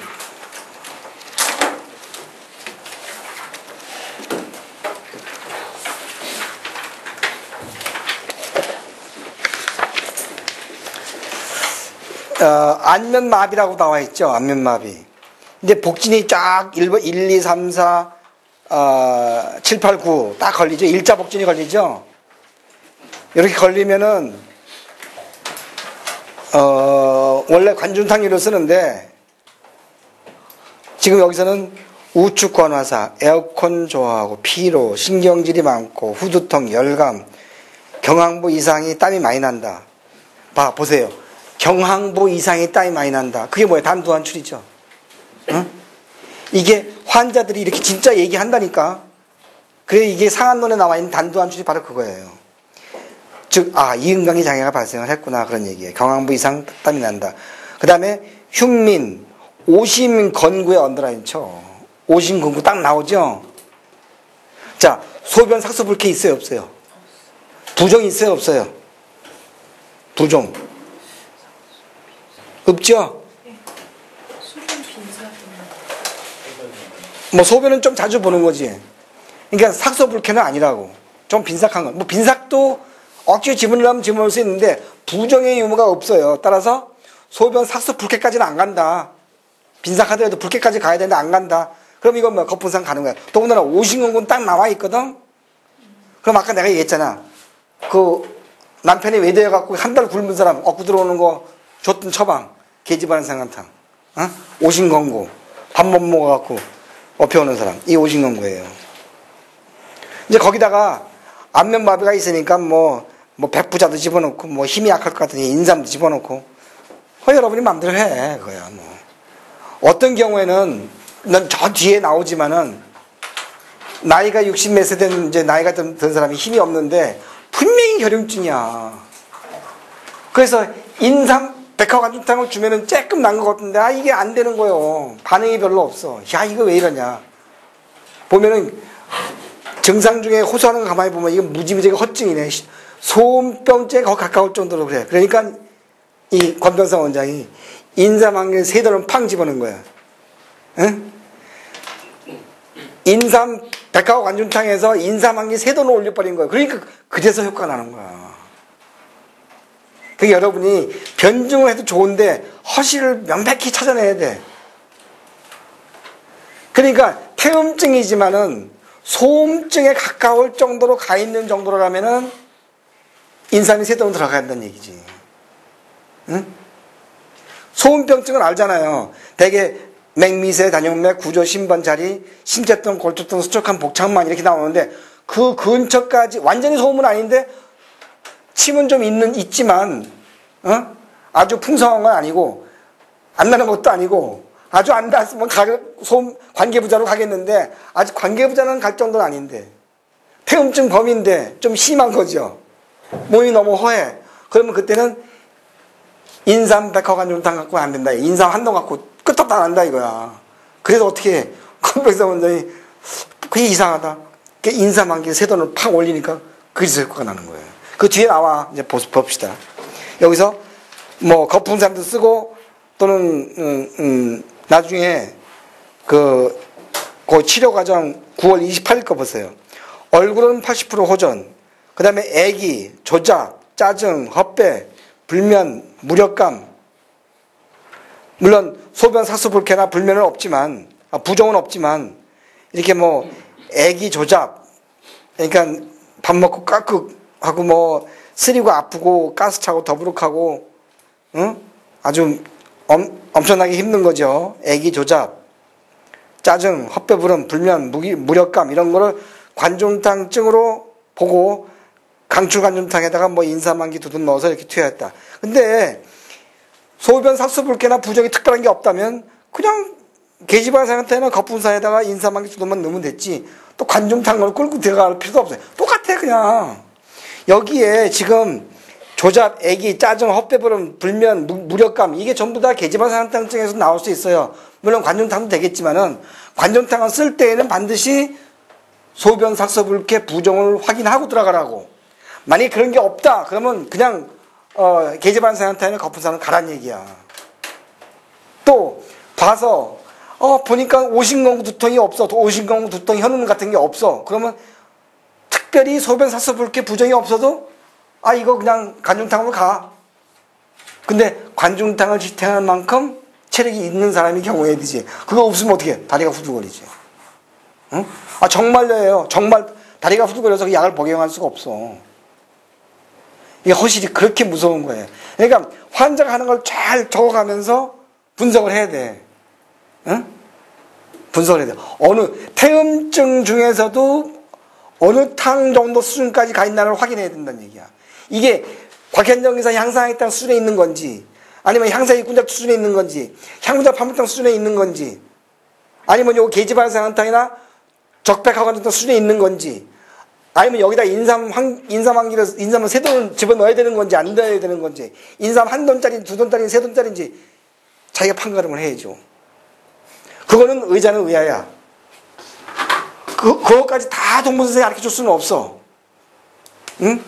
안면마비라고 나와 있죠. 안면마비. 근데 복진이 쫙 1, 2, 3, 4, 7, 8, 9 딱 걸리죠. 일자 복진이 걸리죠. 이렇게 걸리면은 원래 관중탕류를 쓰는데 지금 여기서는 우측 관화사, 에어컨 좋아하고 피로, 신경질이 많고 후두통, 열감, 경항부 이상이 땀이 많이 난다. 보세요. 경항부 이상이 땀이 많이 난다. 그게 뭐예요? 단두한출이죠. 응? 이게 환자들이 이렇게 진짜 얘기한다니까. 그래 이게 상한론에 나와 있는 단두한출이 바로 그거예요. 즉, 이응강의 장애가 발생을 했구나 그런 얘기예요. 경항부 이상 땀이 난다. 그 다음에 흉민, 오심건구에 언더라인 쳐. 오심건구 딱 나오죠. 자, 소변 삭소불쾌 있어요 없어요? 부종 있어요 없어요? 부종 없죠? 뭐 소변은 좀 자주 보는 거지. 그러니까 삭소불쾌는 아니라고. 좀 빈삭한 거. 뭐 빈삭도 억지로 집어넣으면 집어넣을 수 있는데 부정의 유무가 없어요. 따라서 소변 삭소불쾌까지는 안 간다. 빈삭하더라도 불쾌까지 가야 되는데 안 간다. 그럼 이건 뭐 거품상 가는 거야. 더군다나 오신건군 딱 나와 있거든. 그럼 아까 내가 얘기했잖아. 그 남편이 외대해갖고 한 달 굶은 사람 얻고 들어오는 거 줬던 처방. 계집아는 생강탕. 오신건구. 밥 못 먹어갖고 업혀오는 사람. 이 오신건구예요. 이제 거기다가 안면마비가 있으니까 뭐 백부자도 집어넣고 뭐 힘이 약할 것 같으니 인삼도 집어넣고 여러분이 마음대로 해. 그거야 뭐. 어떤 경우에는 난 저 뒤에 나오지만은 나이가 60 몇 세 된 이제 나이가 든 사람이 힘이 없는데 분명히 결용증이야. 그래서 인삼 백화관중탕을 주면은 쬐끔 난 것 같은데 이게 안 되는 거예요. 반응이 별로 없어. 야 이거 왜 이러냐. 보면은 증상 중에 호소하는 거 가만히 보면 이건 무지무지하게 허증이네. 소음병증에 더 가까울 정도로 그래. 그러니까 이 권병상 원장이 인삼 한 개 3돈을 팡 집어넣은 거야. 응? 인삼 백화관중탕에서 인삼 한 개 3돈을 올려버린 거야. 그러니까 그래서 효과가 나는 거야. 그게 여러분이 변증을 해도 좋은데 허실을 명백히 찾아내야 돼. 그러니까 태음증이지만은 소음증에 가까울 정도로 가 있는 정도라면은 인삼이 3돈 들어가야 된다는 얘기지. 응? 소음병증은 알잖아요. 대개 맥미세, 단용맥, 구조, 신번, 자리, 신체통, 골두통, 수척한 복창만 이렇게 나오는데 그 근처까지 완전히 소음은 아닌데 침은 좀 있지만 아주 풍성한 건 아니고 안 나는 것도 아니고 아주 안 닿았으면 소음 관계부자로 가겠는데 아직 관계부자는 갈 정도는 아닌데 태음증 범인데 좀 심한 거죠. 몸이 너무 허해. 그러면 그때는 인삼 백화관중탕 갖고는 안 된다. 인삼 한 동 갖고 끄떡도 안 한다 이거야. 그래서 어떻게 해? 권백상 원장이 그게 이상하다. 인삼 한 개 3돈을 팍 올리니까 그래서 효과가 나는 거예요. 그 뒤에 나와. 이제 봅시다. 여기서 뭐 거품산도 쓰고 또는 나중에 그 치료 과정 9월 28일 거 보세요. 얼굴은 80% 호전. 그 다음에 애기, 조작, 짜증, 헛배, 불면, 무력감. 물론 소변 삭소불쾌나 불면은 없지만 부종은 없지만 이렇게 뭐 애기 조작, 그러니까 밥 먹고 까끗하고 뭐 쓰리고 아프고 가스 차고 더부룩하고 응? 아주 엄청나게 힘든 거죠. 애기 조잡, 짜증, 헛배부름, 불면, 무력감 이런 거를 관종탕증으로 보고 강추관종탕에다가 뭐 인사만기 두둔 넣어서 이렇게 투여했다. 근데 소변 삭수불쾌나 부정이 특별한 게 없다면 그냥 계집안 상태나 거품사에다가 인사만기 두둔만 넣으면 됐지. 또 관종탕을 끌고 들어갈 필요도 없어요. 똑같아 그냥. 여기에 지금 조잡, 애기, 짜증, 헛배부름, 불면, 무력감 이게 전부 다 계집안 상탕증에서 나올 수 있어요. 물론 관종탕도 되겠지만은 관종탕을 쓸 때에는 반드시 소변 삭수불쾌 부정을 확인하고 들어가라고. 만약에 그런 게 없다 그러면 그냥 계집안 상태나 거품사는 가란 얘기야. 또 봐서 보니까 오신건구 두통이 없어. 오신건구 두통 현음 같은 게 없어. 그러면 특별히 소변 삭수불쾌 부정이 없어도 이거 그냥 관중탕으로 가. 근데 관중탕을 지탱할 만큼 체력이 있는 사람이 경우에 되지. 그거 없으면 어떻게? 다리가 후들거리지. 응? 정말로예요. 정말 다리가 후들거려서 그 약을 복용할 수가 없어. 이게 허실이 그렇게 무서운 거예요. 그러니까 환자가 하는 걸 잘 적어가면서 분석을 해야 돼. 응? 분석을 해야 돼. 어느 태음증 중에서도 어느 탕 정도 수준까지 가 있나를 확인해야 된다는 얘기야. 이게 곽현정에서 향상액당 수준에 있는 건지, 아니면 향상액군작 수준에 있는 건지, 향군작 파물탕 수준에 있는 건지, 아니면 요 계집안상탕이나 적백화관탕 수준에 있는 건지, 아니면 여기다 인삼을 세 돈을 집어넣어야 되는 건지 안 넣어야 되는 건지, 인삼 한 돈짜리, 두 돈짜리, 세 돈짜리인지 자기가 판가름을 해야죠. 그거는 의자는 의아야. 그거까지 다 동문선생이 가르쳐줄 수는 없어. 응?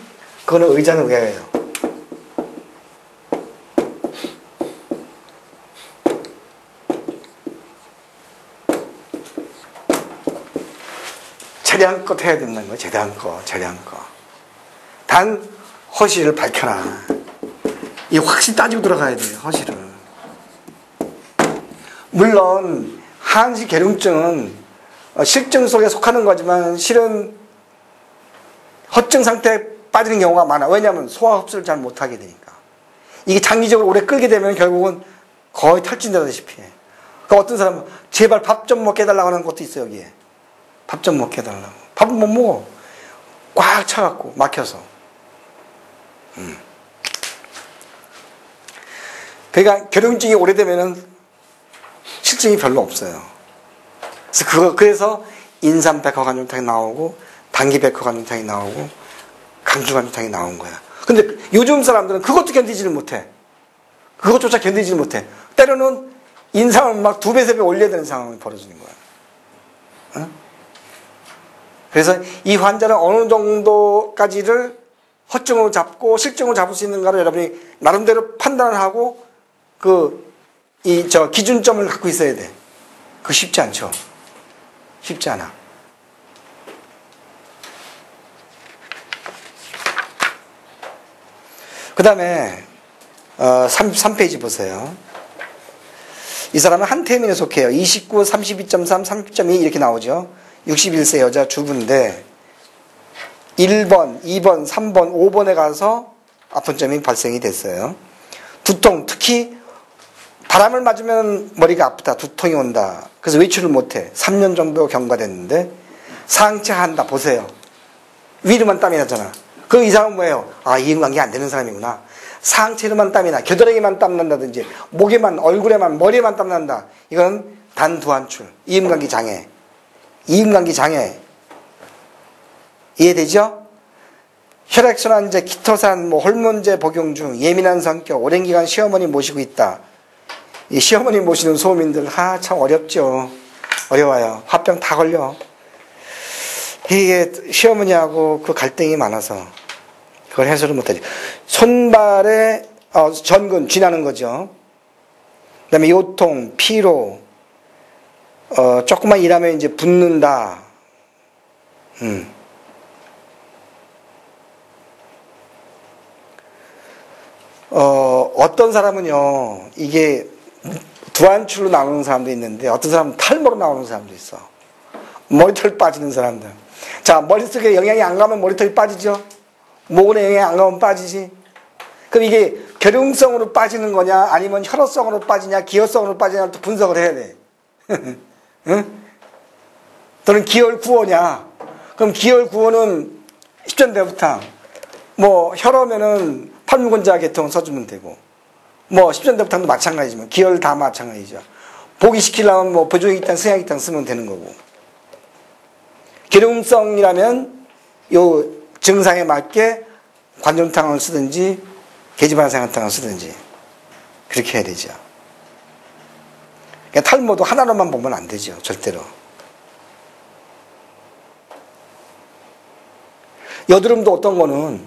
그거는 의자는 의아예요. 재량껏 해야 된다는 거야. 재량껏. 단 허실을 밝혀라. 이 확실히 따지고 들어가야 돼요. 허실을. 물론 한시 계룡증은 실증 속에 속하는 거지만 실은 허증 상태에 빠지는 경우가 많아. 왜냐하면 소화 흡수를 잘 못하게 되니까. 이게 장기적으로 오래 끌게 되면 결국은 거의 탈진되다시피 해. 그러니까 어떤 사람은 제발 밥 좀 먹게 해달라고 하는 것도 있어. 여기에 밥 좀 먹게 해달라고. 밥은 못 먹어. 꽉 차갖고 막혀서. 그러니까 계룡증이 오래되면은 실증이 별로 없어요. 그래서 인삼백화관종탕이 나오고 당기백화관종탕이 나오고 강주관종탕이 나온 거야. 근데 요즘 사람들은 그것도 견디지를 못해. 그것조차 견디지를 못해. 때로는 인삼을 막 2배, 3배 올려야 되는 상황이 벌어지는 거야. 응? 그래서 이 환자는 어느 정도까지를 허증으로 잡고 실증으로 잡을 수 있는가를 여러분이 나름대로 판단을 하고 기준점을 갖고 있어야 돼. 그거 쉽지 않죠. 쉽지 않아. 그 다음에 3페이지 보세요. 이 사람은 한태민에 속해요. 29, 32.3, 30.2 이렇게 나오죠. 61세 여자 주부인데 1번, 2번, 3번, 5번에 가서 아픈 점이 발생이 됐어요. 두통, 특히 바람을 맞으면 머리가 아프다, 두통이 온다. 그래서 외출을 못해. 3년 정도 경과됐는데 상체한다. 보세요. 위로만 땀이 나잖아. 그 이상은 뭐예요? 이인관계 안 되는 사람이구나. 상체로만 땀이 나. 겨드랑이만 땀 난다든지 목에만, 얼굴에만, 머리에만 땀 난다. 이건 단두한출. 이인관계 장애. 이인관계 장애. 이해되죠? 혈액순환제, 키토산, 호르몬제 복용 중 예민한 성격, 오랜 기간 시어머니 모시고 있다. 이 시어머니 모시는 소민들 참 어렵죠. 어려워요. 화병 다 걸려. 이게 시어머니하고 그 갈등이 많아서 그걸 해소를 못하죠. 손발에 전근 쥐나는 거죠. 그다음에 요통, 피로, 조금만 일하면 이제 붓는다. 어떤 사람은요, 이게 두한출로 나오는 사람도 있는데, 어떤 사람은 탈모로 나오는 사람도 있어. 머리털 빠지는 사람들. 자, 머릿속에 영양이 안 가면 머리털이 빠지죠? 모근에 영양이 안 가면 빠지지? 그럼 이게 결용성으로 빠지는 거냐, 아니면 혈어성으로 빠지냐, 기혈성으로 빠지냐, 또 분석을 해야 돼. 응? 또는 기혈구어냐. 그럼 기혈구어는 십전대부탕. 뭐, 혈어면은 팔무근자 계통 써주면 되고. 뭐, 십전대부탕도 마찬가지지만, 기혈 다 마찬가지죠. 보기시키려면 뭐, 보조기탕, 승약기탕 쓰면 되는 거고. 결용성이라면, 요 증상에 맞게 관종탕을 쓰든지, 계지반생탕을 쓰든지, 그렇게 해야 되죠. 그러니까 탈모도 하나로만 보면 안 되죠, 절대로. 여드름도 어떤 거는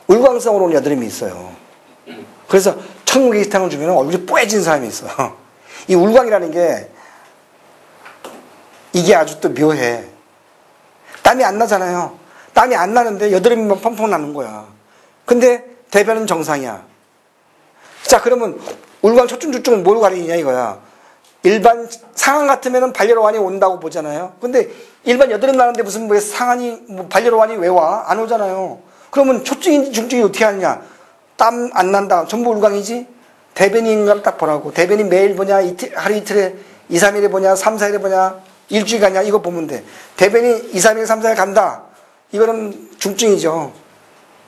울광성으로 온 여드름이 있어요. 그래서 청국계시탕을 주면 얼굴이 뽀얘진 사람이 있어. 이 울광이라는 게 이게 아주 또 묘해. 땀이 안 나잖아요. 땀이 안 나는데 여드름이만 펑펑 나는 거야. 근데 대변은 정상이야. 자, 그러면 울광 초증주증은 뭘 가리느냐 이거야. 일반 상한 같으면 반려로환이 온다고 보잖아요. 근데 일반 여드름 나는데 무슨 뭐 상한이 뭐 반려로환이 왜 와? 안 오잖아요. 그러면 초증인지 중증이 어떻게 하느냐? 땀 안 난다. 전부 울광이지? 대변인가를 딱 보라고. 대변인 매일 보냐? 하루 이틀에 2, 3일에 보냐? 3, 4일에 보냐? 일주일 가냐? 이거 보면 돼. 대변인 2, 3일, 3, 4일 간다. 이거는 중증이죠.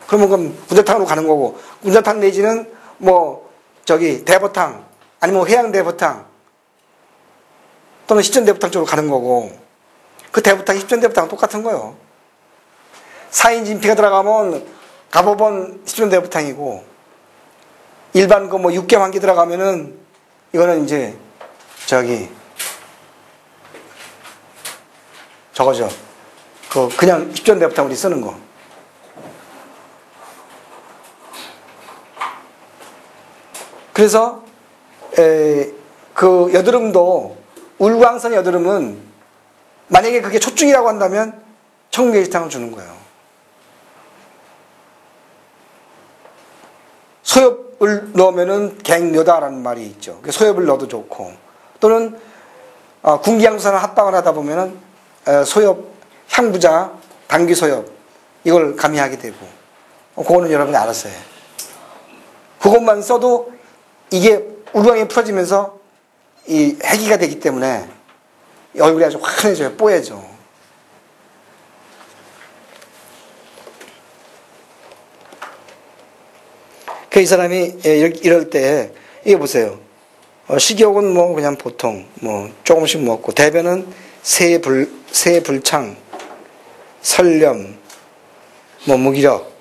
그러면 그럼 군자탕으로 가는 거고. 군자탕 내지는 뭐 저기 대보탕 아니면 해양대보탕 또는 십전대보탕 쪽으로 가는 거고. 그 대보탕, 십전대보탕 똑같은 거예요. 4인 진피가 들어가면 가보본 십전대보탕이고, 일반 그 뭐 육개 환기 들어가면은 이거는 이제 저기 저거죠. 그냥 십전대보탕 우리 쓰는 거. 그래서 그 여드름도 울광성 여드름은 만약에 그게 초증이라고 한다면 청국계시탕을 주는 거예요. 소엽을 넣으면은 갱묘다라는 말이 있죠. 소엽을 넣어도 좋고, 또는 군기양수산을 합방을 하다 보면은 소엽, 향부자, 당귀소엽 이걸 가미하게 되고, 그거는 여러분이 알아서 해. 그것만 써도 이게 울광이 풀어지면서 이 해기가 되기 때문에 얼굴이 아주 환해져요. 뽀얘져. 이 사람이 이럴 때 이게 보세요. 식욕은 뭐 그냥 보통 뭐 조금씩 먹고, 대변은 세불창, 설렴, 뭐 무기력.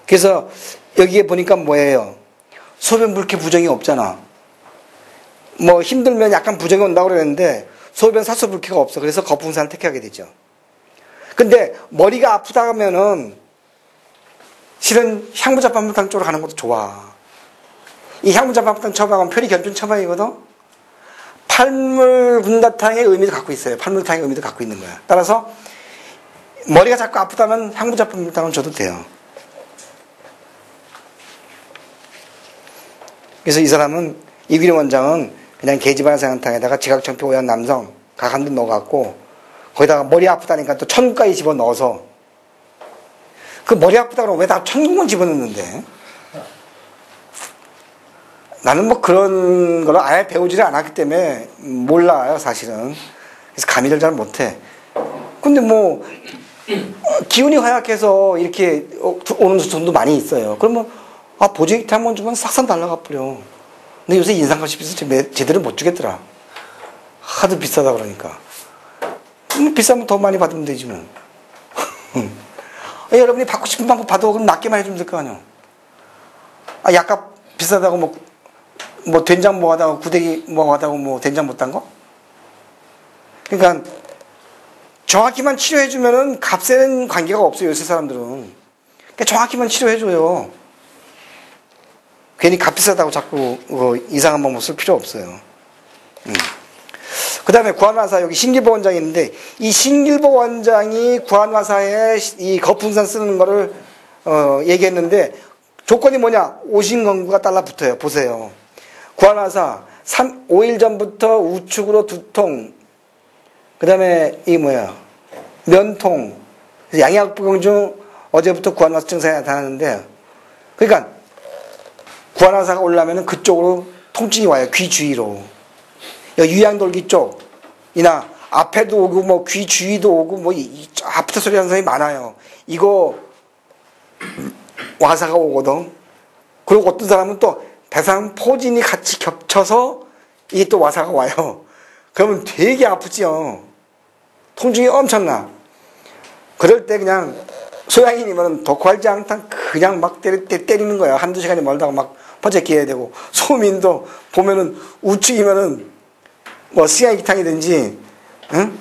그래서 여기에 보니까 뭐예요? 소변 불쾌 부정이 없잖아. 뭐 힘들면 약간 부정이 온다고 그러는데 소변 사소 불쾌가 없어. 그래서 거풍산을 택하게 되죠. 근데 머리가 아프다 하면은 실은 향부자판부탕 쪽으로 가는 것도 좋아. 이 향부자판부탕 처방은 표리 견준 처방이거든. 팔물군다탕의 의미도 갖고 있어요. 팔물탕의 의미도 갖고 있는 거야. 따라서 머리가 자꾸 아프다면 향부자판부탕을 줘도 돼요. 그래서 이 사람은, 이규림 원장은 그냥 계지반생탕에다가 지각청표 오한 남성 각 한 번 넣어갖고 거기다가 머리 아프다니까 또 천국까지 집어넣어서, 그 머리 아프다 그러면 왜 다 천국만 집어넣는데? 나는 뭐 그런 걸 아예 배우지를 않았기 때문에 몰라요, 사실은. 그래서 감히를 잘 못해. 근데 뭐 기운이 허약해서 이렇게 오는 분도 많이 있어요. 그러면 보조기태 한번 주면 싹싹 날라가 버려. 근데 요새 인상값이 비싸서 제대로 못 주겠더라. 하도 비싸다 그러니까. 비싸면 더 많이 받으면 되지 뭐. 여러분이 받고 싶은 방법 받아. 그럼 낮게만 해주면 될 거 아니야. 약값 비싸다고 뭐 된장 뭐 하다가 구데기 뭐 하다고 뭐 된장 못 딴 거? 그러니까 정확히만 치료해주면은 값에는 관계가 없어요, 요새 사람들은. 그러니까 정확히만 치료해줘요. 괜히 값 비싸다고 자꾸 이상한 방법 쓸 필요 없어요. 그 다음에 구한화사, 여기 신길보 원장이 있는데, 이 신길보 원장이 구한화사에 이 거풍산 쓰는 거를 얘기했는데, 조건이 뭐냐? 오신건구가 달라붙어요. 보세요. 구한화사 5일 전부터 우측으로 두통, 그 다음에 이 면통, 양약복용 중 어제부터 구안화사 증상이 나타나는데, 그러니까 구안화사가 올라면은 그쪽으로 통증이 와요. 귀 주위로. 여기 유양돌기 쪽이나 앞에도 오고 뭐 귀 주위도 오고 뭐 아프다 소리 하는 사람이 많아요. 이거 화사가 오거든. 그리고 어떤 사람은 또 대상포진이 같이 겹쳐서 이게 또 화사가 와요. 그러면 되게 아프지요. 통증이 엄청나. 그럴 때 그냥 소양이니면 독활장탕 그냥 막 때리는 거야. 한두 시간이 멀다가 막 퍼제끼어야 되고, 소민도 보면은 우측이면은 뭐 승양기탕이든지, 응?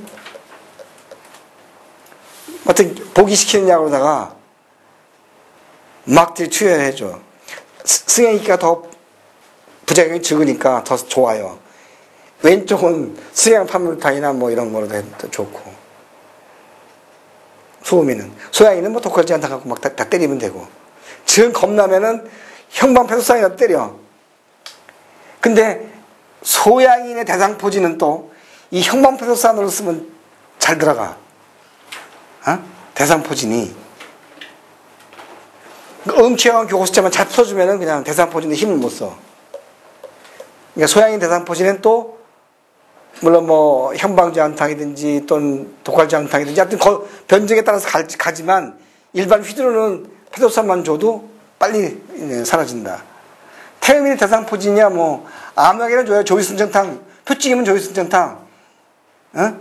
어떤 보기시키는 약으로다가 막 투여해줘. 승양기가 더 부작용이 적으니까 더 좋아요. 왼쪽은 승양판물탕이나 뭐 이런 거로 더 좋고. 소음이는. 소양이는 뭐 독활장탕 갖고 막 다 때리면 되고. 지금 겁나면은 형방패소산이라도 때려. 근데 소양인의 대상포진은 또 이 형방패소산으로 쓰면 잘 들어가. 어? 대상포진이. 음치형 교호수자만 잘 풀어주면은 그냥 대상포진에 힘을 못 써. 그러니까 소양인 대상포진은 또 물론 뭐 형방장탕이든지 또는 독활장탕이든지 하여튼 변증에 따라서 가지만 일반 휘두르는 패소산만 줘도 빨리 사라진다. 태음인의 대상포진이야 뭐 암약에는 줘야 조기순정탕, 표증이면 조기순정탕, 어?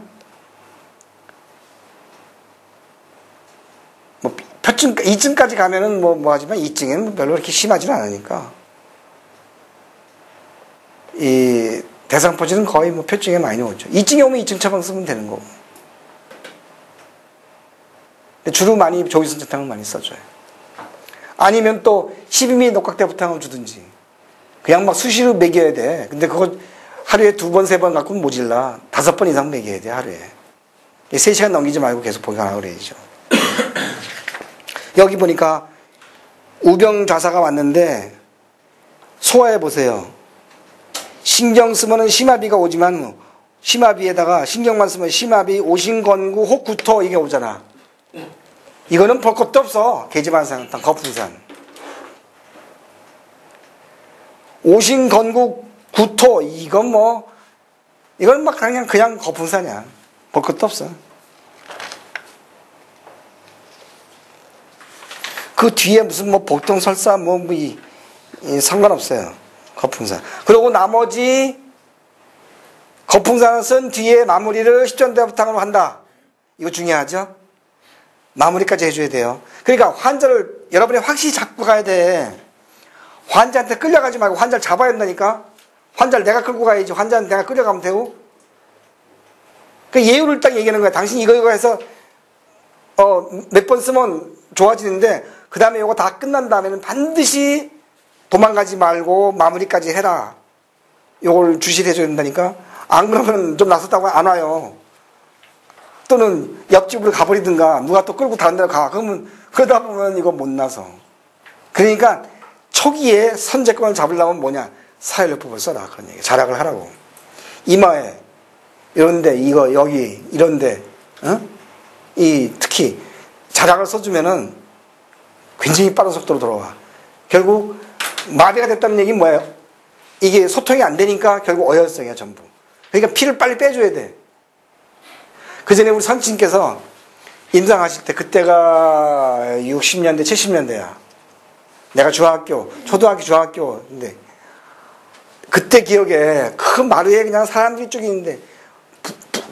뭐 표증 2증까지 가면은 뭐 하지만 2증에는 별로 그렇게 심하지는 않으니까 이 대상포진은 거의 뭐 표증에 많이 오죠. 2증에 오면 2증 처방 쓰면 되는 거고. 근데 주로 많이 조기순정탕을 많이 써줘요. 아니면 또 12mm 녹각대부탕을 주든지. 그냥 막 수시로 먹여야 돼. 근데 그거 하루에 2번, 3번 갖고는 모질라. 5번 이상 먹여야 돼, 하루에. 3시간 넘기지 말고 계속 보관하고 그래야죠. 여기 보니까 우병좌사가 왔는데 소화해 보세요. 신경 쓰면은 심화비가 오지만 심화비에다가 신경만 쓰면 심화비, 오신건구, 혹구토 이게 오잖아. 이거는 볼 것도 없어. 계지반산, 거풍산. 오신건국, 구토 이건 막 그냥 거풍산이야. 볼 것도 없어. 그 뒤에 무슨 뭐 복동설사 상관없어요. 거풍산. 그리고 나머지 거풍산을 쓴 뒤에 마무리를 십전대부탕으로 한다. 이거 중요하죠? 마무리까지 해줘야 돼요. 그러니까 환자를 여러분이 확실히 잡고 가야 돼. 환자한테 끌려가지 말고 환자를 잡아야 된다니까. 환자를 내가 끌고 가야지. 환자는 내가 끌려가면 되고. 그 예우를 딱 얘기하는 거야. 당신 이거 해서 몇 번 쓰면 좋아지는데 그 다음에 이거 다 끝난 다음에는 반드시 도망가지 말고 마무리까지 해라. 이걸 주시를 해줘야 된다니까. 안 그러면 좀 나섰다고 안 와요. 또는 옆집으로 가버리든가 누가 또 끌고 다른 데로 가. 그러다 보면 이거 못 나서. 그러니까 초기에 선제권을 잡으려면 뭐냐. 사혈요법을 써라. 그런 얘기. 자락을 하라고. 이마에 이런데 이거 여기 이런데 특히 자락을 써주면은 굉장히 빠른 속도로 돌아와. 결국 마비가 됐다는 얘기는 뭐예요? 이게 소통이 안 되니까 결국 어혈성이야 전부. 그러니까 피를 빨리 빼줘야 돼. 그 전에 우리 선친께서 임상하실 때 그때가 60년대 70년대야. 내가 초등학교 중학교 근데 그때 기억에 큰 마루에 그냥 사람들이 쭉 있는데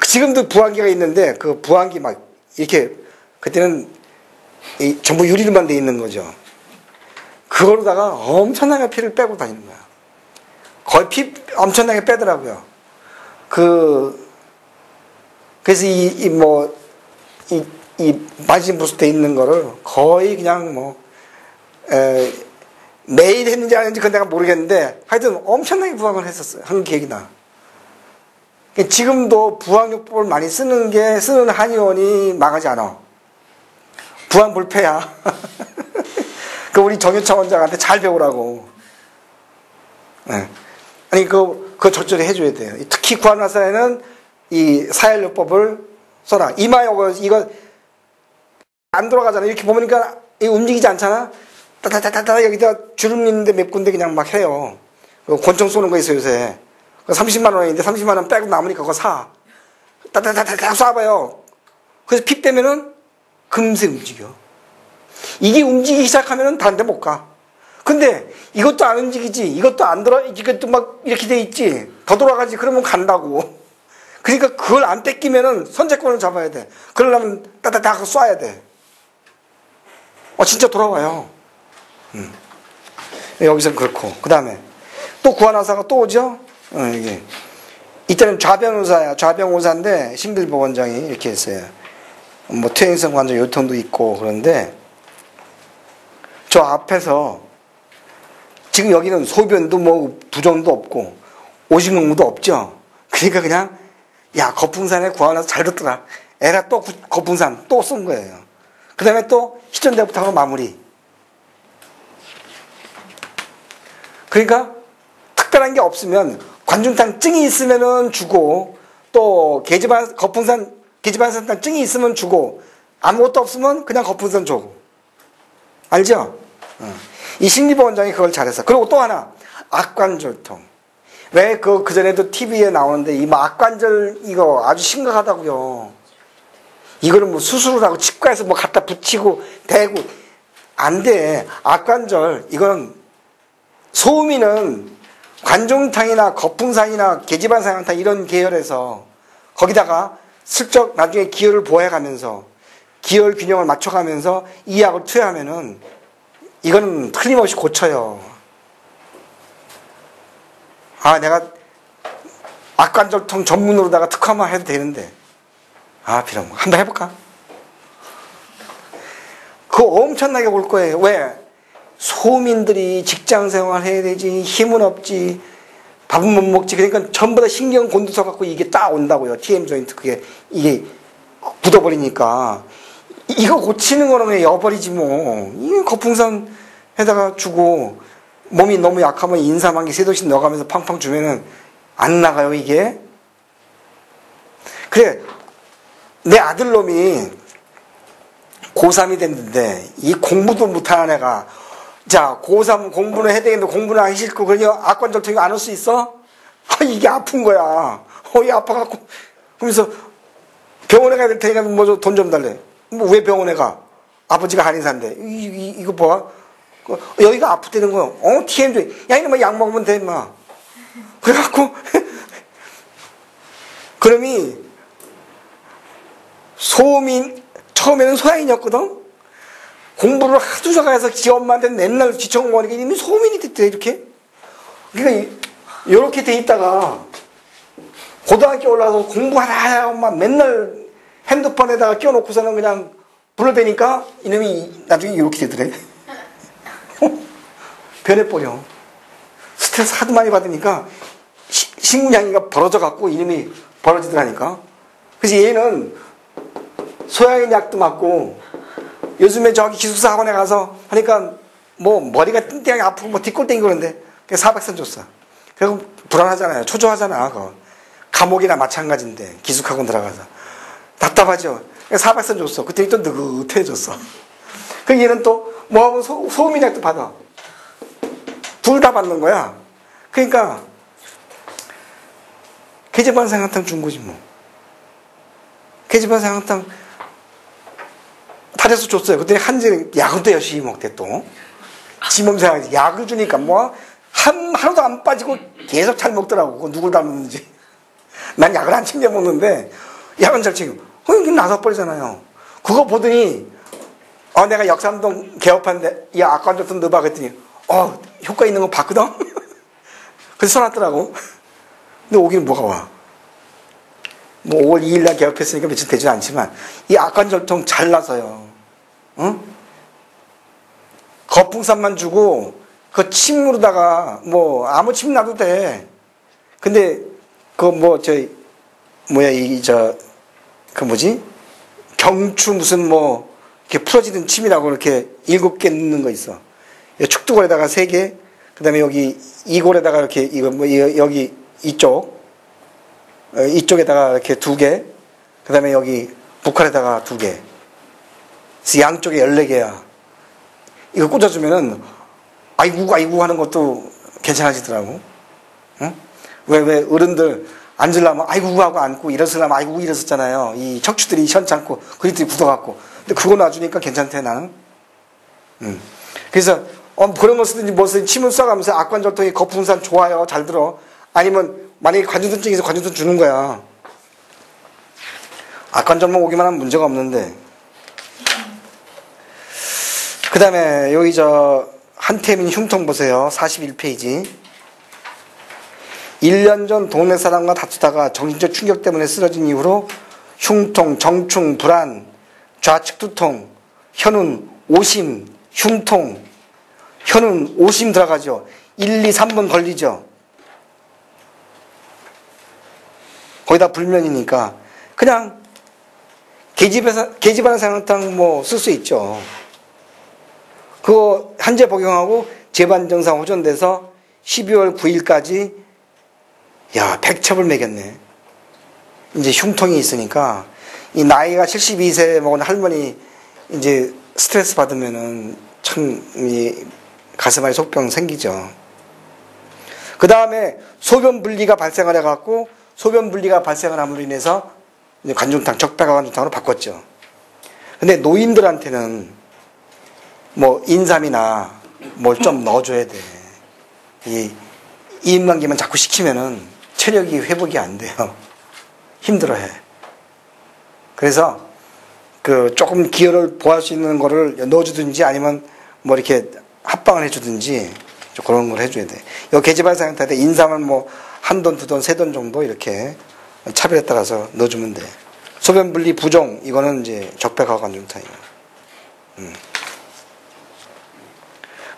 지금도 부항기가 있는데 그 부항기 막 이렇게 그때는 전부 유리로만 돼 있는 거죠. 그거로다가 엄청나게 피를 빼고 다니는 거야. 거의 피 엄청나게 빼더라고요. 그래서 이 마진부스 돼 있는 거를 거의 그냥 매일 했는지 안 했는지 그건 내가 모르겠는데 하여튼 엄청나게 부항을 했었어요. 한 기억이 나. 지금도 부항요법을 많이 쓰는 한의원이 망하지 않아. 부항불패야. 그 우리 정유창 원장한테 잘 배우라고. 네. 아니 그거 적절히 해줘야 돼요. 특히 구안화사에는 이 사혈요법을 써라. 이마에 이거 안 돌아가잖아. 이렇게 보니까 이 움직이지 않잖아? 따다다다다 여기다 주름 있는데 몇 군데 그냥 막 해요. 권총 쏘는 거 있어요, 요새. 30만 원인데 30만 원 빼고 남으니까 그거 사. 따다다다다 쏴봐요. 그래서 피 빼면은 금세 움직여. 이게 움직이기 시작하면은 다른 데 못 가. 근데 이것도 안 움직이지. 이것도 안 돌아, 이것도 막 이렇게 돼 있지. 더 돌아가지. 그러면 간다고. 그러니까 그걸 안 뺏기면은 선제권을 잡아야 돼. 그러려면 따다다 쏴야 돼. 진짜 돌아와요. 여기서는 그렇고. 그 다음에 또 구한의사가 또 오죠? 이게. 이때는 좌변의사야. 좌변의사인데 신빌보 원장이 이렇게 했어요. 뭐 퇴행성 관절 요통도 있고 그런데 저 앞에서 지금 여기는 소변도 뭐 부정도 없고 오식농무도 없죠. 그러니까 그냥 야 거풍산에 구한의사 잘 듣더라. 에라 또 거풍산 또 쓴 거예요. 그 다음에 또 희전대부터 하고 마무리. 그러니까 특별한 게 없으면 관중탕 증이 있으면은 주고 또 거풍산 계집안산탕 증이 있으면 주고 아무것도 없으면 그냥 거풍산 주고. 알죠? 이 신리보 원장이 그걸 잘했어. 그리고 또 하나 악관절통. 왜 그전에도 TV에 나오는데 이 악관절 이거 아주 심각하다고요. 이거는 뭐 수술을 하고 치과에서 뭐 갖다 붙이고 대고 안 돼. 악관절 이거는 소음이는 관중탕이나 거풍산이나 계집안산탕 이런 계열에서 거기다가 슬쩍 나중에 기혈을 보호해가면서 기혈 균형을 맞춰가면서 이 약을 투여하면은 이거는 틀림없이 고쳐요. 내가 악관절통 전문으로다가 특화만 해도 되는데 비럼 한번 해볼까? 그거 엄청나게 볼 거예요. 왜? 소민들이 직장생활 해야 되지, 힘은 없지, 밥은 못 먹지. 그러니까 전부 다 신경 곤두서 갖고 이게 딱 온다고요. TM 조인트 이게 굳어버리니까 이거 고치는 거는 그냥 여버리지 뭐. 이게 거풍산에다가 주고 몸이 너무 약하면 인삼한개 3도씩 넣어가면서 팡팡 주면은 안 나가요 이게. 그래 내 아들놈이 고3이 됐는데 이 공부도 못하는 애가 자 고3 공부는 해야 되겠는데 공부는 하기 싫고 그러냐 악관절통이 안 올 수 있어? 이게 아픈 거야. 이 아파갖고 그러면서 병원에 가야 될 테니까 뭐 돈 좀 달래. 뭐 왜 병원에 가? 아버지가 한의사인데 이거 봐. 여기가 아프다는 거야. TMJ. 야 이놈아 약 먹으면 돼 임마. 그래갖고 그놈이 소음이 처음에는 소양인이었거든. 공부를 하도 저가서 지 엄마한테 맨날 지쳐온 거니까 이미 소민이 됐대 이렇게. 그러니까 이렇게 돼 있다가 고등학교 올라서 공부하라 엄마 맨날 핸드폰에다가 끼워놓고서는 그냥 불러대니까 이놈이 나중에 이렇게 되더래. 변해버려. 스트레스 하도 많이 받으니까 식량이가 벌어져갖고 이놈이 벌어지더라니까. 그래서 얘는 소양인 약도 맞고 요즘에 저기 기숙사 학원에 가서 하니까 뭐 머리가 띵띵하게 아프고 뭐 뒷골땡이 그러는데 400선 줬어. 그리고 불안하잖아요. 초조하잖아. 그거. 감옥이나 마찬가지인데 기숙학원 들어가서 답답하죠. 400선 줬어. 그때 또 느긋해졌어. 그 얘는 또 뭐하고 소음인 약도 받아. 둘 다 받는 거야. 그러니까 계집안산탕 준 거지 뭐. 계집안산탕 탈에서 줬어요. 그때 한지는 약은 또 열심히 먹대 또. 지 몸 생각하지. 약을 주니까 뭐 하루도 안 빠지고 계속 잘 먹더라고. 그거 누굴 닮았는지. 난 약을 안 챙겨 먹는데 약은 잘 챙겨. 이게 나서버리잖아요. 그거 보더니 내가 역삼동 개업하는데 야 악관절 좀 넣어봐 그랬더니 효과 있는 거 봤거든. 그래서 써놨더라고. 근데 오기는 뭐가 와. 뭐 5월 2일 날 개업했으니까 며칠 되지 않지만 이 악관절통 잘 나서요. 응? 거풍산만 주고 그 침으로다가 뭐 아무 침 놔도 돼. 근데 그 경추 무슨 뭐 이렇게 풀어지는 침이라고 이렇게 7개 넣는 거 있어. 축두골에다가 3개, 그다음에 여기 이골에다가 이렇게 여기 이쪽에다가 이렇게 2개, 그다음에 여기 복칼에다가 2개. 그래서 양쪽에 14개야. 이거 꽂아주면은 아이고 아이고 하는 것도 괜찮아지더라고. 응? 왜 어른들 앉으려면 아이고 하고 앉고 일어서려면 아이고 일어섰잖아요. 이 척추들이 시원찮고 그리들이 굳어갖고. 근데 그거 놔주니까 괜찮대 나는. 그래서 그런 거 쓰든지 뭐 쓰든지 침을 쏴가면서 악관절통이 거품산 좋아요. 잘 들어. 아니면 만약에 관중전증이 있어 관중전 주는 거야. 악관절만 오기만 하면 문제가 없는데. 그 다음에 여기 한태민 흉통 보세요. 41페이지. 1년 전 동네 사람과 다투다가 정신적 충격 때문에 쓰러진 이후로 흉통, 정충, 불안, 좌측 두통, 현운, 오심, 흉통, 현운, 오심 들어가죠. 1, 2, 3번 걸리죠. 거기다 불면이니까 그냥 계집안 상탕 뭐 쓸 수 있죠. 그거 한제 복용하고 재반증상 호전돼서 12월 9일까지 백첩을 매겼네. 이제 흉통이 있으니까 이 나이가 72세 먹은 할머니 이제 스트레스 받으면은 참 가슴 안에 속병 생기죠. 그 다음에 소변 분리가 발생을 해갖고 소변 분리가 발생을 함으로 인해서 이제 관중탕, 적폐가 관중탕으로 바꿨죠. 근데 노인들한테는 뭐 인삼이나 뭘 좀 넣어줘야 돼. 이 이음감기만 자꾸 시키면은 체력이 회복이 안 돼요. 힘들어해. 그래서 그 조금 기혈을 보할 수 있는 거를 넣어주든지 아니면 뭐 이렇게 합방을 해주든지 그런 걸 해줘야 돼. 요 계집안 상태에 인삼을 뭐 한 돈, 두 돈, 세 돈 정도 이렇게 차별에 따라서 넣어주면 돼. 소변 분리 부종 이거는 이제 적폐과관중탕이에요.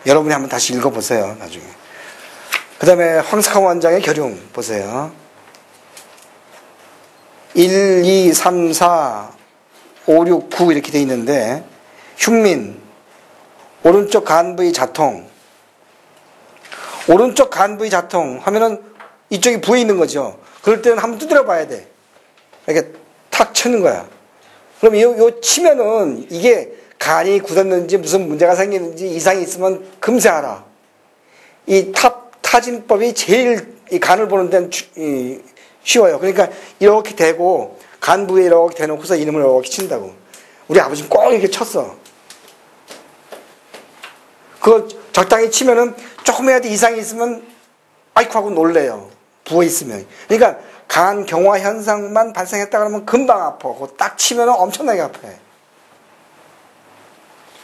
여러분이 한번 다시 읽어보세요. 나중에. 그 다음에 황석환 원장의 결용 보세요. 1, 2, 3, 4, 5, 6, 9 이렇게 돼 있는데 흉민 오른쪽 간 부위 자통 오른쪽 간 부위 자통 하면은 이쪽이 부에 있는 거죠. 그럴 때는 한번 두드려 봐야 돼. 이렇게 탁 치는 거야. 그럼 요 치면은 이게 간이 굳었는지 무슨 문제가 생기는지 이상이 있으면 금세 알아. 이 타진법이 제일 이 간을 보는 데는 쉬워요. 그러니까 이렇게 대고 간 부위에 이렇게 대놓고서 이름을 이렇게 친다고. 우리 아버지는 꼭 이렇게 쳤어. 그걸 적당히 치면은 조금이라도 이상이 있으면 아이쿠 하고 놀래요. 부어 있으면. 그러니까 간 경화 현상만 발생했다 그러면 금방 아파. 그거 딱 치면 엄청나게 아파요.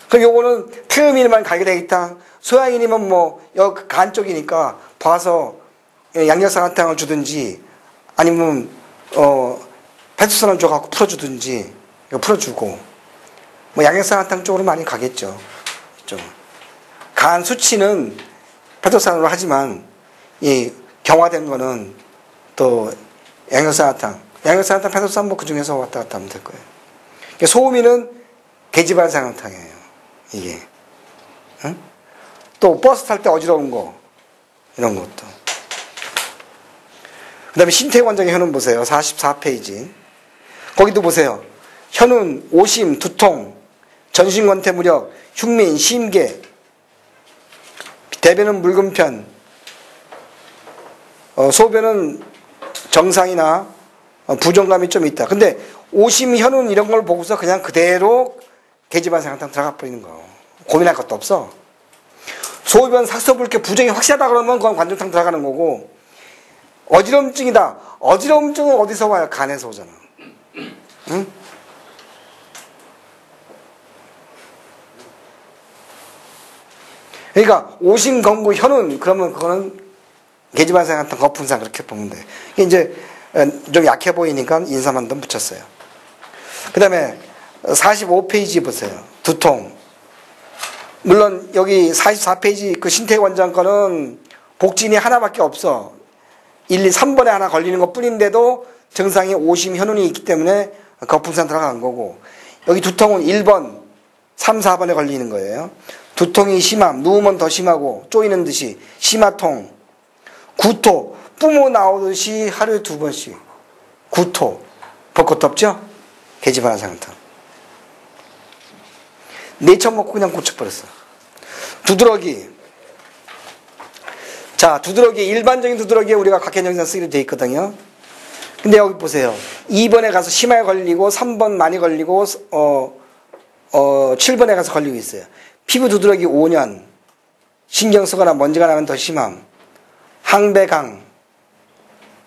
그럼 요거는 태음인만 가게 되겠다. 소양인이면 뭐, 여기 간 쪽이니까 봐서 양력사탕을 주든지 아니면, 배추선을 줘갖고 풀어주든지, 이거 풀어주고, 뭐 양력사탕 쪽으로 많이 가겠죠. 좀. 간 수치는 배추선으로 하지만, 이 경화된 거는 또 양력사탕, 배추선 뭐 그 중에서 왔다 갔다 하면 될 거예요. 소음인은 계집안 상탕이에요. 이게. 응? 또 버스 탈 때 어지러운 거 이런 것도. 그 다음에 신태희 원장의 현운 보세요. 44페이지. 거기도 보세요. 현운, 오심, 두통, 전신권태 무력, 흉민, 심계, 대변은 묽은 편, 소변은 정상이나 부정감이 좀 있다. 근데 오심, 현운 이런 걸 보고서 그냥 그대로 계집안 상탕 들어가 버리는 거. 고민할 것도 없어. 소변 삭서불쾌 부정이 확실하다 그러면 그건 관중탕 들어가는 거고, 어지럼증이다. 어지럼증은 어디서 와요? 간에서 오잖아. 응? 그러니까 오심, 건구, 현운 그러면 그거는 계집안 상탕 거품상 그렇게 보면 돼. 이게 이제 좀 약해 보이니까 인삼 한 번 붙였어요. 그 다음에 45페이지 보세요. 두통. 물론 여기 44페이지 그 신태희 원장 거는 복진이 하나밖에 없어. 1, 2, 3번에 하나 걸리는 것 뿐인데도 증상이 오심, 현운이 있기 때문에 거품산 들어간 거고, 여기 두통은 1번, 3, 4번에 걸리는 거예요. 두통이 심함, 누우면 더 심하고 쪼이는 듯이, 심화통, 구토, 뿜어 나오듯이 하루에 2번씩. 구토. 볼 것도 없죠? 계집안 상탕. 내처 먹고 그냥 고쳐버렸어. 두드러기. 자, 두드러기, 일반적인 두드러기에 우리가 각현정사 쓰기로 되어 있거든요. 근데 여기 보세요. 2번에 가서 심하게 걸리고, 3번 많이 걸리고, 7번에 가서 걸리고 있어요. 피부 두드러기 5년, 신경 쓰거나 먼지가 나면 더 심함, 항배강,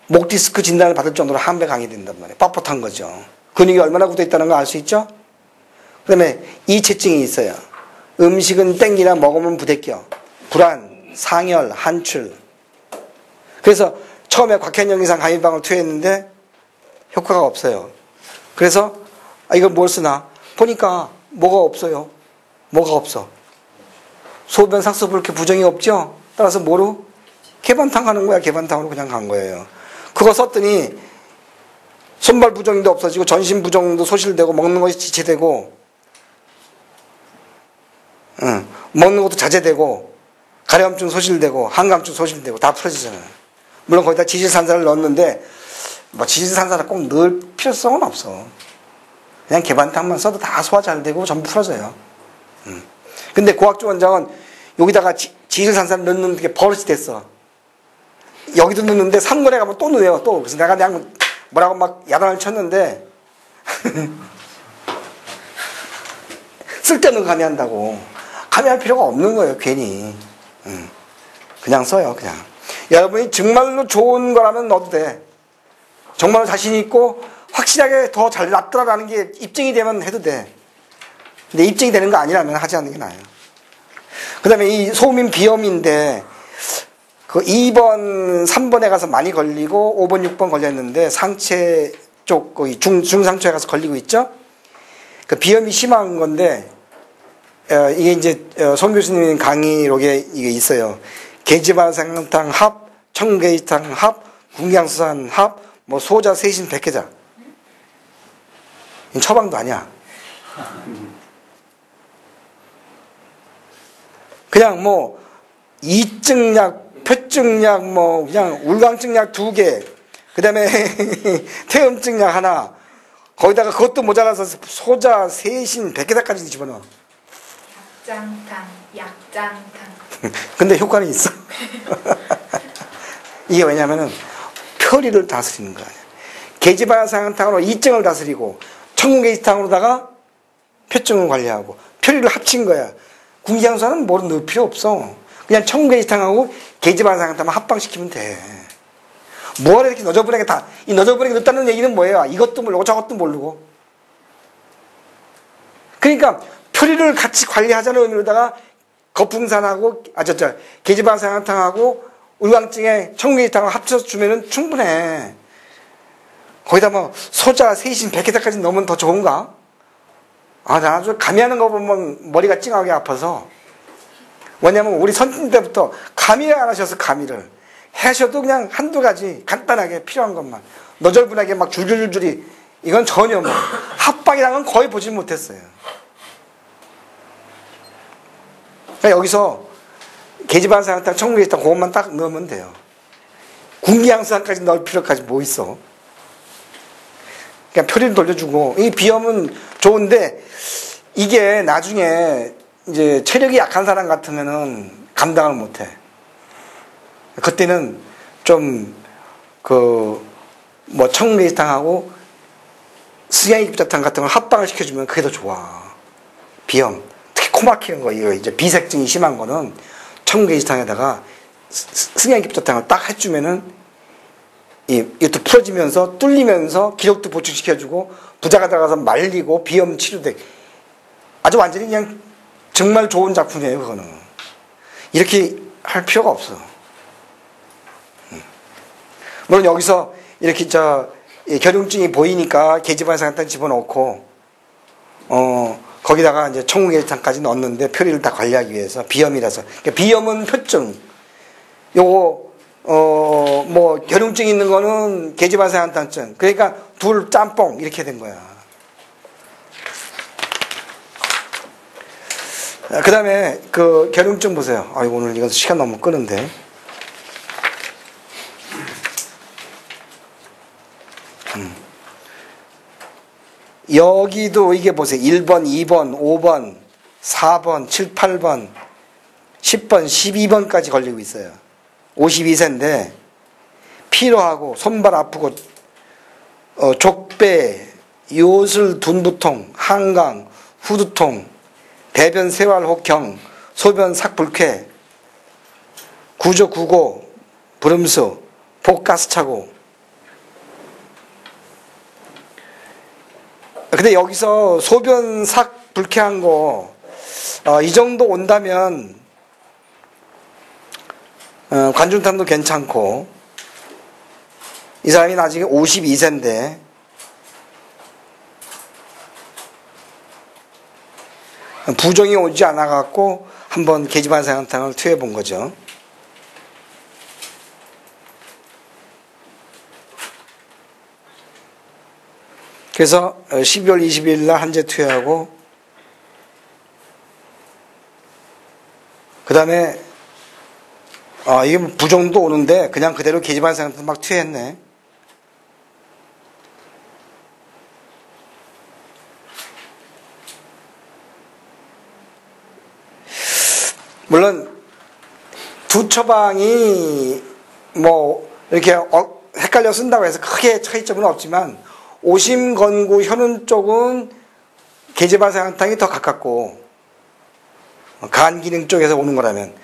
목 디스크 진단을 받을 정도로 항배강이 된단 말이에요. 뻣뻣한 거죠. 근육이 얼마나 굳어 있다는 걸 알 수 있죠? 그 다음에 이체증이 있어요. 음식은 땡기나 먹으면 부대껴. 불안, 상열, 한출. 그래서 처음에 곽현영이상 감인방을 투여했는데 효과가 없어요. 그래서 이걸 뭘 쓰나? 보니까 뭐가 없어요. 뭐가 없어. 소변 삭수부 이렇게 부정이 없죠? 따라서 뭐로? 개반탕 가는 거야. 개반탕으로 그냥 간 거예요. 그거 썼더니 손발 부정도 없어지고 전신 부정도 소실되고 먹는 것이 지체되고 먹는 것도 자제되고 가려움증 소실되고 한감증 소실되고 다 풀어지잖아요. 물론 거기다 지질산사를 넣었는데 뭐 지질산사를 꼭 넣을 필요성은 없어. 그냥 개반탕만 써도 다 소화 잘 되고 전부 풀어져요. 근데 고학주 원장은 여기다가 지질산사를 넣는 게 버릇이 됐어. 여기도 넣는데 3권에 가면 또 넣어요. 또. 그래서 내가 그냥 뭐라고 막 야단을 쳤는데 쓸데없는 감미한다고. 감미할 필요가 없는 거예요. 괜히. 그냥 써요. 그냥. 여러분이 정말로 좋은 거라면 넣어도 돼. 정말로 자신 있고 확실하게 더 잘 낫더라라는 게 입증이 되면 해도 돼. 근데 입증이 되는 거 아니라면 하지 않는 게 나아요. 그 다음에 이 소음인 비염인데 그 2번, 3번에 가서 많이 걸리고 5번, 6번 걸렸는데 상체 쪽 거기 중상처에 가서 걸리고 있죠. 그 비염이 심한 건데 이게 이제 송 교수님 강의록에 이게 있어요. 계지발상탕 합, 청계탕 합, 궁양수산 합, 뭐 소자 세신 백회자. 처방도 아니야. 그냥 뭐 이증약, 표증약, 뭐 그냥 울강증약 2개, 그 다음에 태음증약 하나, 거기다가 그것도 모자라서 소자 세신 백회자까지 집어넣어. 약장탕. 근데 효과는 있어. 이게 왜냐면은 표리를 다스리는 거 아니야. 계지발상탕으로 이증을 다스리고 청계지탕으로다가 표증을 관리하고 표리를 합친 거야. 궁기향수는 뭘 넣을 필요 없어. 그냥 청계지탕하고 계지발상탕만 합방시키면 돼. 뭐하러 이렇게 너저분하게 다, 이 너저분하게 넣었다는 얘기는 뭐예요? 이것도 모르고 저것도 모르고. 그러니까 표리를 같이 관리하자는 의미로다가 거풍산하고 계지발상탕하고 울광증에 청계지탕을 합쳐서 주면은 충분해. 거기다 뭐 소자 세신 백회자까지 넣으면 더 좋은가? 아, 나 아주 감미하는 거 보면 머리가 찡하게 아파서. 왜냐면 우리 선진 때부터 감미를 안 하셔서 감미를 하셔도 그냥 한두 가지 간단하게 필요한 것만 너절분하게 막 줄줄줄줄이 이건 전혀 뭐 합방이랑은 거의 보지 못했어요. 그러니까 여기서 계지발상탕, 청계지탕 그것만 딱 넣으면 돼요. 궁기향수산까지 넣을 필요까지 뭐 있어? 그냥 표리를 돌려주고, 이 비염은 좋은데, 이게 나중에 이제 체력이 약한 사람 같으면은 감당을 못 해. 그때는 좀, 청계지탕하고 수양이급자탕 같은 걸 합방을 시켜주면 그게 더 좋아. 비염. 특히 코 막히는 거, 이거 이제 비색증이 심한 거는 청계지탕에다가 수양이급자탕을 딱 해주면은 이것도 풀어지면서 뚫리면서 기력도 보충시켜주고 부자가 들어가서 말리고 비염 치료돼. 아주 완전히 그냥 정말 좋은 작품이에요. 그거는 이렇게 할 필요가 없어. 물론 여기서 이렇게 결용증이 보이니까 계지발상탕 집어넣고 거기다가 이제 청계지탕까지 넣었는데 표리를 다 관리하기 위해서 비염이라서. 그러니까 비염은 표증, 요거 결용증 있는 거는 계지발상탕증. 그러니까 둘 짬뽕 이렇게 된 거야. 그 다음에 결용증 보세요. 아이고, 오늘 이거 시간 너무 끄는데. 여기도 이게 보세요. 1번, 2번, 5번, 4번, 7, 8번, 10번, 12번까지 걸리고 있어요. 52세인데 피로하고 손발 아프고 족배, 요술 둔부통, 한강, 후두통, 배변 세활 혹형, 소변 삭불쾌, 구조 구고, 불음수, 복가스 차고. 근데 여기서 소변 삭 불쾌한 거 이 정도 온다면 관중탕도 괜찮고, 이 사람이 나중에 52세인데 부종이 오지 않아 갖고 한번 계집안사형탕을 투여해 본 거죠. 그래서 12월 20일 날 한제 투여하고, 그 다음에 이게 부종도 오는데 그냥 그대로 계집안사형탕 막 투여했네. 물론 두 처방이 뭐 이렇게 헷갈려 쓴다고 해서 크게 차이점은 없지만, 오심건구 현운 쪽은 계집안사형탕이 더 가깝고, 간 기능 쪽에서 오는 거라면,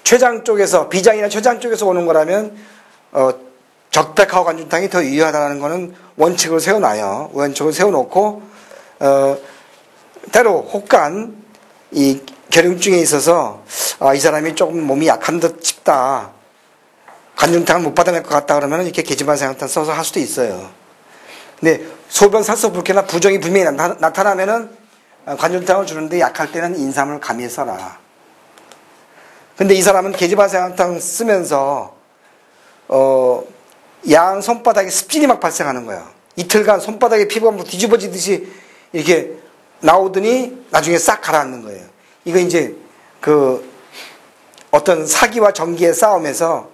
췌장 쪽에서, 비장이나 췌장 쪽에서 오는 거라면 적백하고 관중탕이 더 유효하다는 거는 원칙을 세워놔요. 원칙을 세워놓고 때로 혹간 이 결용증에 있어서 이 사람이 조금 몸이 약한 듯 싶다, 관중탕을 못 받아낼 것 같다 그러면 이렇게 계집안사형탕 써서 할 수도 있어요. 근데 소변 살서 불쾌나 부종이 분명히 나타나면은 관중탕을 주는데 약할 때는 인삼을 감히 써라. 근데 이 사람은 계집안사형탕 쓰면서 양 손바닥에 습진이 막 발생하는 거예요. 이틀간 손바닥에 피부가 뭐 뒤집어지듯이 이렇게 나오더니 나중에 싹 가라앉는 거예요. 이거 이제 어떤 사기와 정기의 싸움에서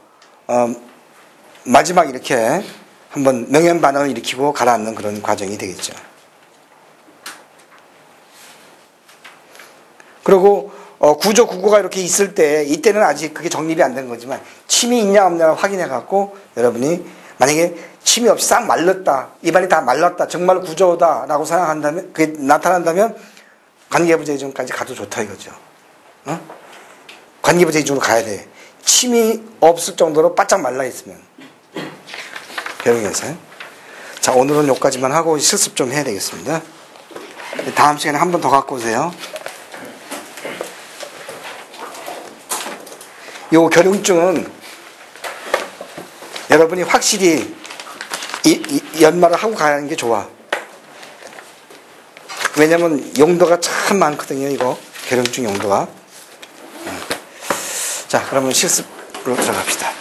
마지막 이렇게 한번 명현반응을 일으키고 가라앉는 그런 과정이 되겠죠. 그리고 구조 구고가 이렇게 있을 때, 이때는 아직 그게 정립이 안 된 거지만 침이 있냐 없냐를 확인해 갖고 여러분이 만약에 침이 없이 싹 말랐다, 입안이 다 말랐다, 정말 구조다라고 생각한다면, 그게 나타난다면 관계부제이중까지 가도 좋다 이거죠. 관계부제이중으로 가야 돼. 침이 없을 정도로 바짝 말라 있으면. 배우겠어요? 자, 오늘은 여기까지만 하고 실습 좀 해야 되겠습니다. 다음 시간에 한 번 더 갖고 오세요. 요 결용증은 여러분이 확실히 연말을 하고 가는 게 좋아. 왜냐면 용도가 참 많거든요, 이거. 결용증 용도가. 자, 그러면 실습으로 들어갑시다.